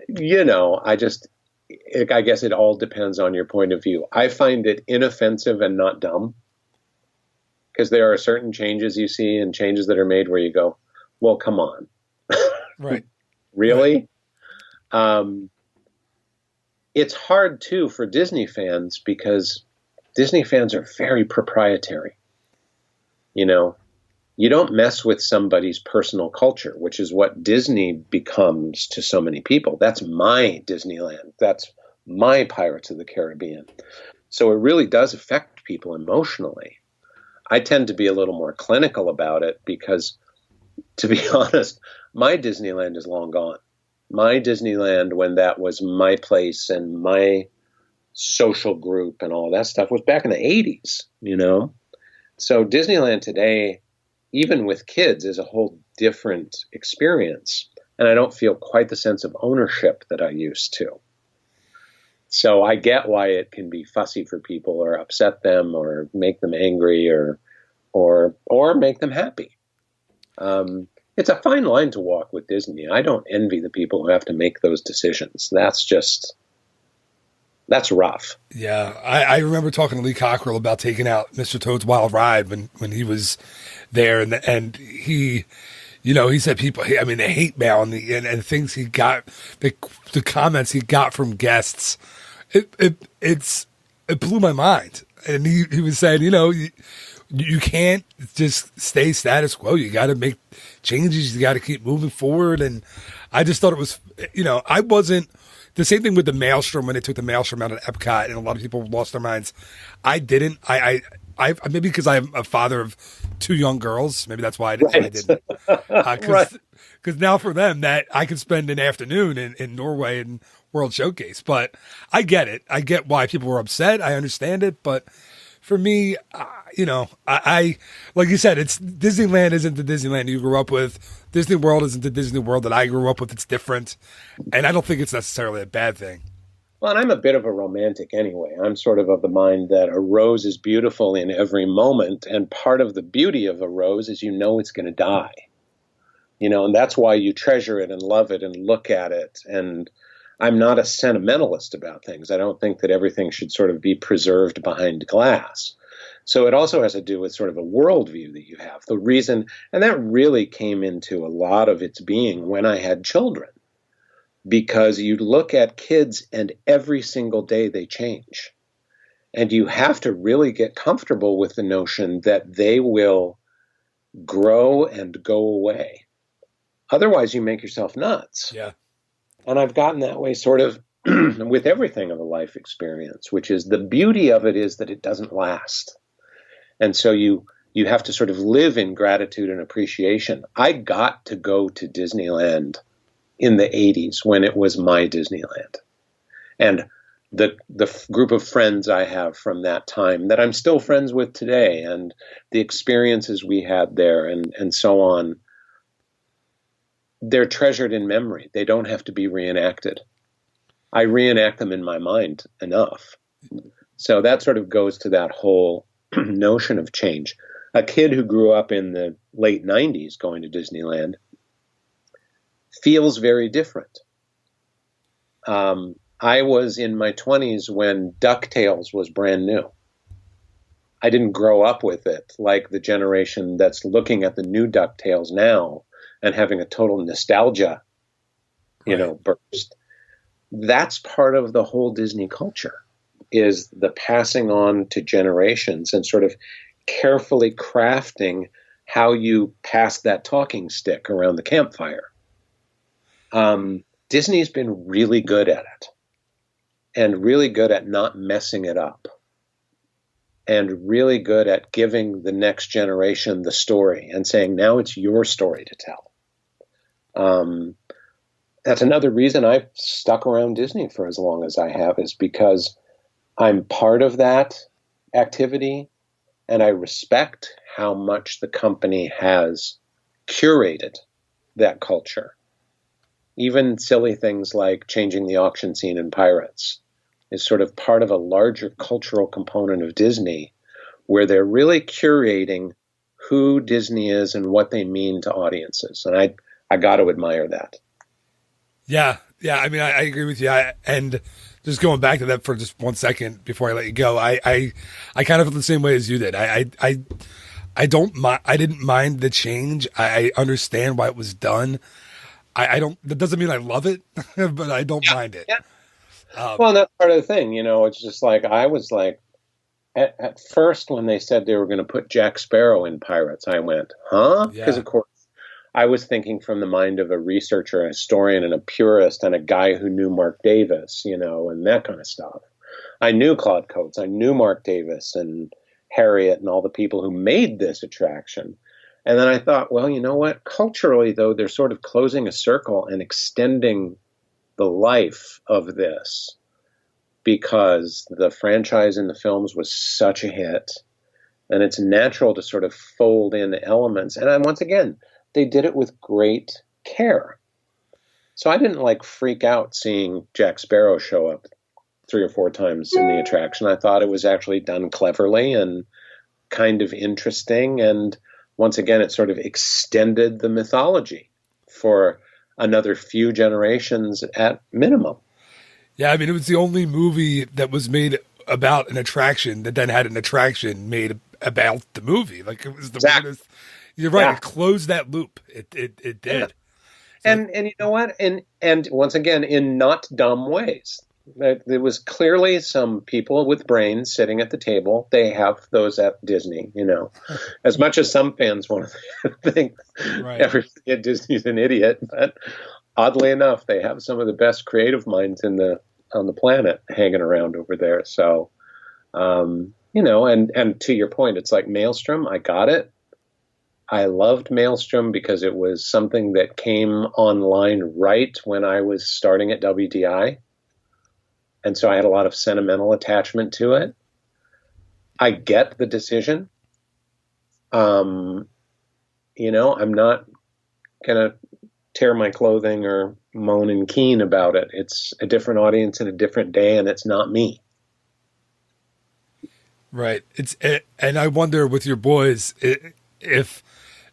You know, I guess it all depends on your point of view. I find it inoffensive and not dumb, because there are certain changes you see and changes that are made where you go, well, come on. Right. Really? It's hard, too, for Disney fans, because Disney fans are very proprietary. You know, you don't mess with somebody's personal culture, which is what Disney becomes to so many people. That's my Disneyland. That's my Pirates of the Caribbean. So it really does affect people emotionally. I tend to be a little more clinical about it because, to be honest, my Disneyland is long gone. My Disneyland, when that was my place and my social group and all that stuff, was back in the 80s, you know? So Disneyland today, even with kids, is a whole different experience. And I don't feel quite the sense of ownership that I used to. So I get why it can be fussy for people or upset them or make them angry or make them happy. It's a fine line to walk with Disney. I don't envy the people who have to make those decisions. That's rough. Yeah, I remember talking to Lee Cockrell about taking out Mr. Toad's Wild Ride when he was there, and he, you know, he said people, I mean, the hate mail and things he got, the comments he got from guests, it blew my mind. And he was saying, you know, you can't just stay status quo. You got to make changes. You got to keep moving forward. And I just thought it was, you know, I wasn't. The same thing with the Maelstrom when they took the Maelstrom out of Epcot, and a lot of people lost their minds. I didn't. I maybe because I'm a father of two young girls. Maybe that's why I didn't. Because now for them, that I could spend an afternoon in Norway and World Showcase. But I get it. I get why people were upset. I understand it. But for me, you know, I like you said, it's Disneyland isn't the Disneyland you grew up with. Disney World isn't the Disney World that I grew up with. It's different. And I don't think it's necessarily a bad thing. Well, and I'm a bit of a romantic anyway. I'm sort of the mind that a rose is beautiful in every moment. And part of the beauty of a rose is you know it's going to die. You know, and that's why you treasure it and love it and look at it. And I'm not a sentimentalist about things. I don't think that everything should sort of be preserved behind glass. So it also has to do with sort of a worldview that you have. The reason, and that really came into a lot of its being when I had children, because you look at kids and every single day they change. And you have to really get comfortable with the notion that they will grow and go away. Otherwise, you make yourself nuts. Yeah. And I've gotten that way sort of with everything of a life experience, which is the beauty of it is that it doesn't last. And so you have to sort of live in gratitude and appreciation. I got to go to Disneyland in the 80s when it was my Disneyland. And the group of friends I have from that time that I'm still friends with today, and the experiences we had there and so on, they're treasured in memory. They don't have to be reenacted. I reenact them in my mind enough. So that sort of goes to that whole notion of change. A kid who grew up in the late 90s going to Disneyland feels very different. I was in my 20s when DuckTales was brand new. I didn't grow up with it like the generation that's looking at the new DuckTales now and having a total nostalgia, burst. That's part of the whole Disney culture, is the passing on to generations and sort of carefully crafting how you pass that talking stick around the campfire. Disney's been really good at it, and really good at not messing it up, and really good at giving the next generation the story and saying, now it's your story to tell. That's another reason I've stuck around Disney for as long as I have, is because I'm part of that activity, and I respect how much the company has curated that culture. Even silly things like changing the auction scene in Pirates is sort of part of a larger cultural component of Disney, where they're really curating who Disney is and what they mean to audiences. And I got to admire that. Yeah. I mean, I agree with you. And just going back to that for just 1 second before I let you go, I kind of feel the same way as you did. I didn't mind the change. I understand why it was done. I don't. That doesn't mean I love it, but I don't mind it. Yeah. Well, and that's part of the thing. It's just like I was like, at first when they said they were going to put Jack Sparrow in Pirates, I went, huh? Because of course I was thinking from the mind of a researcher, a historian, and a purist, and a guy who knew Mark Davis, and that kind of stuff. I knew Claude Coates. I knew Mark Davis and Harriet and all the people who made this attraction. And then I thought, well, you know what? Culturally, though, they're sort of closing a circle and extending the life of this because the franchise in the films was such a hit. And it's natural to sort of fold in elements. And once again, they did it with great care. So I didn't freak out seeing Jack Sparrow show up 3 or 4 times in the attraction. I thought it was actually done cleverly and kind of interesting. And once again, it sort of extended the mythology for another few generations at minimum. Yeah, I mean, it was the only movie that was made about an attraction that then had an attraction made about the movie. It was the weirdest. You're right. Yeah. It closed that loop. It did. Yeah. And you know what? And once again, in not dumb ways. There was clearly some people with brains sitting at the table. They have those at Disney, as much as some fans want to think everybody at Disney's an idiot. But oddly enough, they have some of the best creative minds on the planet hanging around over there. So, and to your point, it's like Maelstrom. I got it. I loved Maelstrom because it was something that came online right when I was starting at WDI. And so I had a lot of sentimental attachment to it. I get the decision. I'm not going to tear my clothing or moan and keen about it. It's a different audience and a different day, and it's not me. Right. And I wonder with your boys if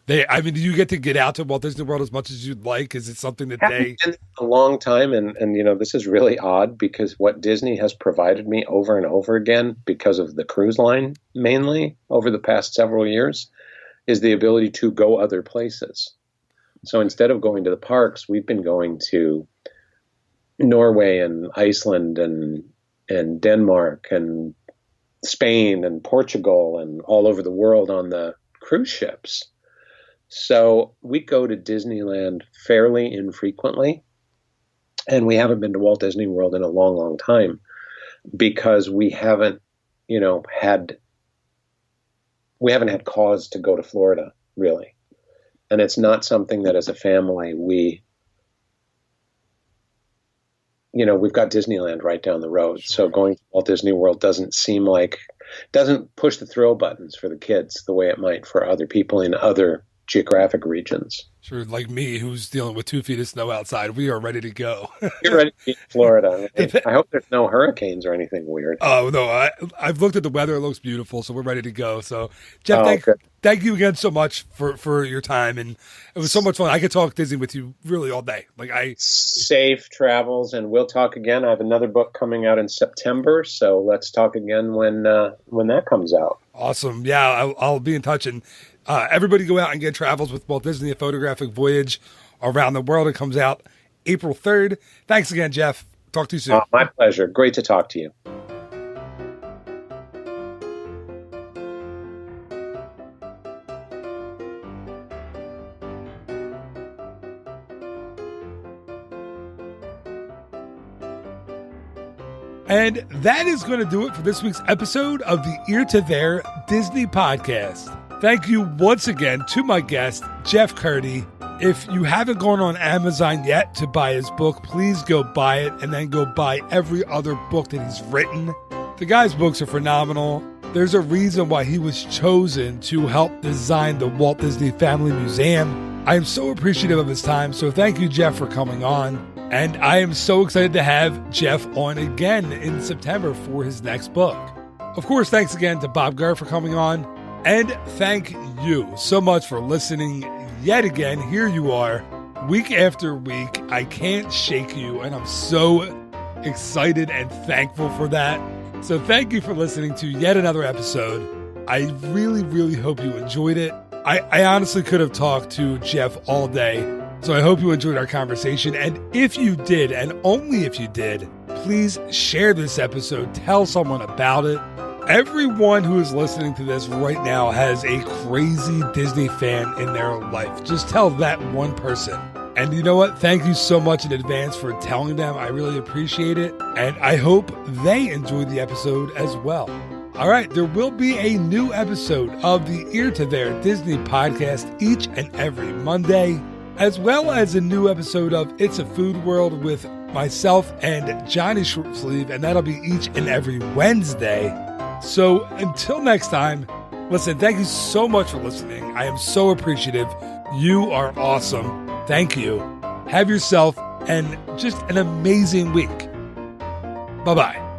do you get to get out to Walt Disney World as much as you'd like? Is it something that they... It's been a long time, and this is really odd because what Disney has provided me over and over again, because of the cruise line mainly over the past several years, is the ability to go other places. So instead of going to the parks, we've been going to Norway and Iceland and Denmark and Spain and Portugal and all over the world on the cruise ships. So we go to Disneyland fairly infrequently, and we haven't been to Walt Disney World in a long, long time because we haven't had cause to go to Florida, really. And it's not something that as a family we've got Disneyland right down the road. Sure. So going to Walt Disney World doesn't push the thrill buttons for the kids the way it might for other people in other geographic regions. Sure, like me, who's dealing with 2 feet of snow outside, we are ready to go. You're ready to be in Florida. I hope there's no hurricanes or anything weird. Oh, no, I've looked at the weather. It looks beautiful, so we're ready to go. So, Jeff, thank you again so much for your time, and it was so much fun. I could talk Disney with you really all day. Safe travels, and we'll talk again. I have another book coming out in September, so let's talk again when that comes out. Awesome. Yeah, I'll be in touch, and everybody go out and get Travels with Walt Disney, a photographic voyage around the world. It comes out April 3rd. Thanks again, Jeff. Talk to you soon. My pleasure. Great to talk to you. And that is going to do it for this week's episode of the Ear to There Disney Podcast. Thank you once again to my guest, Jeff Kurtti. If you haven't gone on Amazon yet to buy his book, please go buy it and then go buy every other book that he's written. The guy's books are phenomenal. There's a reason why he was chosen to help design the Walt Disney Family Museum. I am so appreciative of his time, so thank you, Jeff, for coming on. And I am so excited to have Jeff on again in September for his next book. Of course, thanks again to Bob Gurr for coming on. And thank you so much for listening yet again. Here you are, week after week. I can't shake you, and I'm so excited and thankful for that. So thank you for listening to yet another episode. I really, really hope you enjoyed it. I honestly could have talked to Jeff all day, so I hope you enjoyed our conversation. And if you did, and only if you did, please share this episode. Tell someone about it. Everyone who is listening to this right now has a crazy Disney fan in their life. Just tell that one person. And you know what? Thank you so much in advance for telling them. I really appreciate it. And I hope they enjoyed the episode as well. All right, there will be a new episode of the Ear to There Disney podcast each and every Monday, as well as a new episode of It's a Food World with myself and Johnny Shortsleeve, and that'll be each and every Wednesday. So until next time, listen, thank you so much for listening. I am so appreciative. You are awesome. Thank you. Have yourself and just an amazing week. Bye-bye.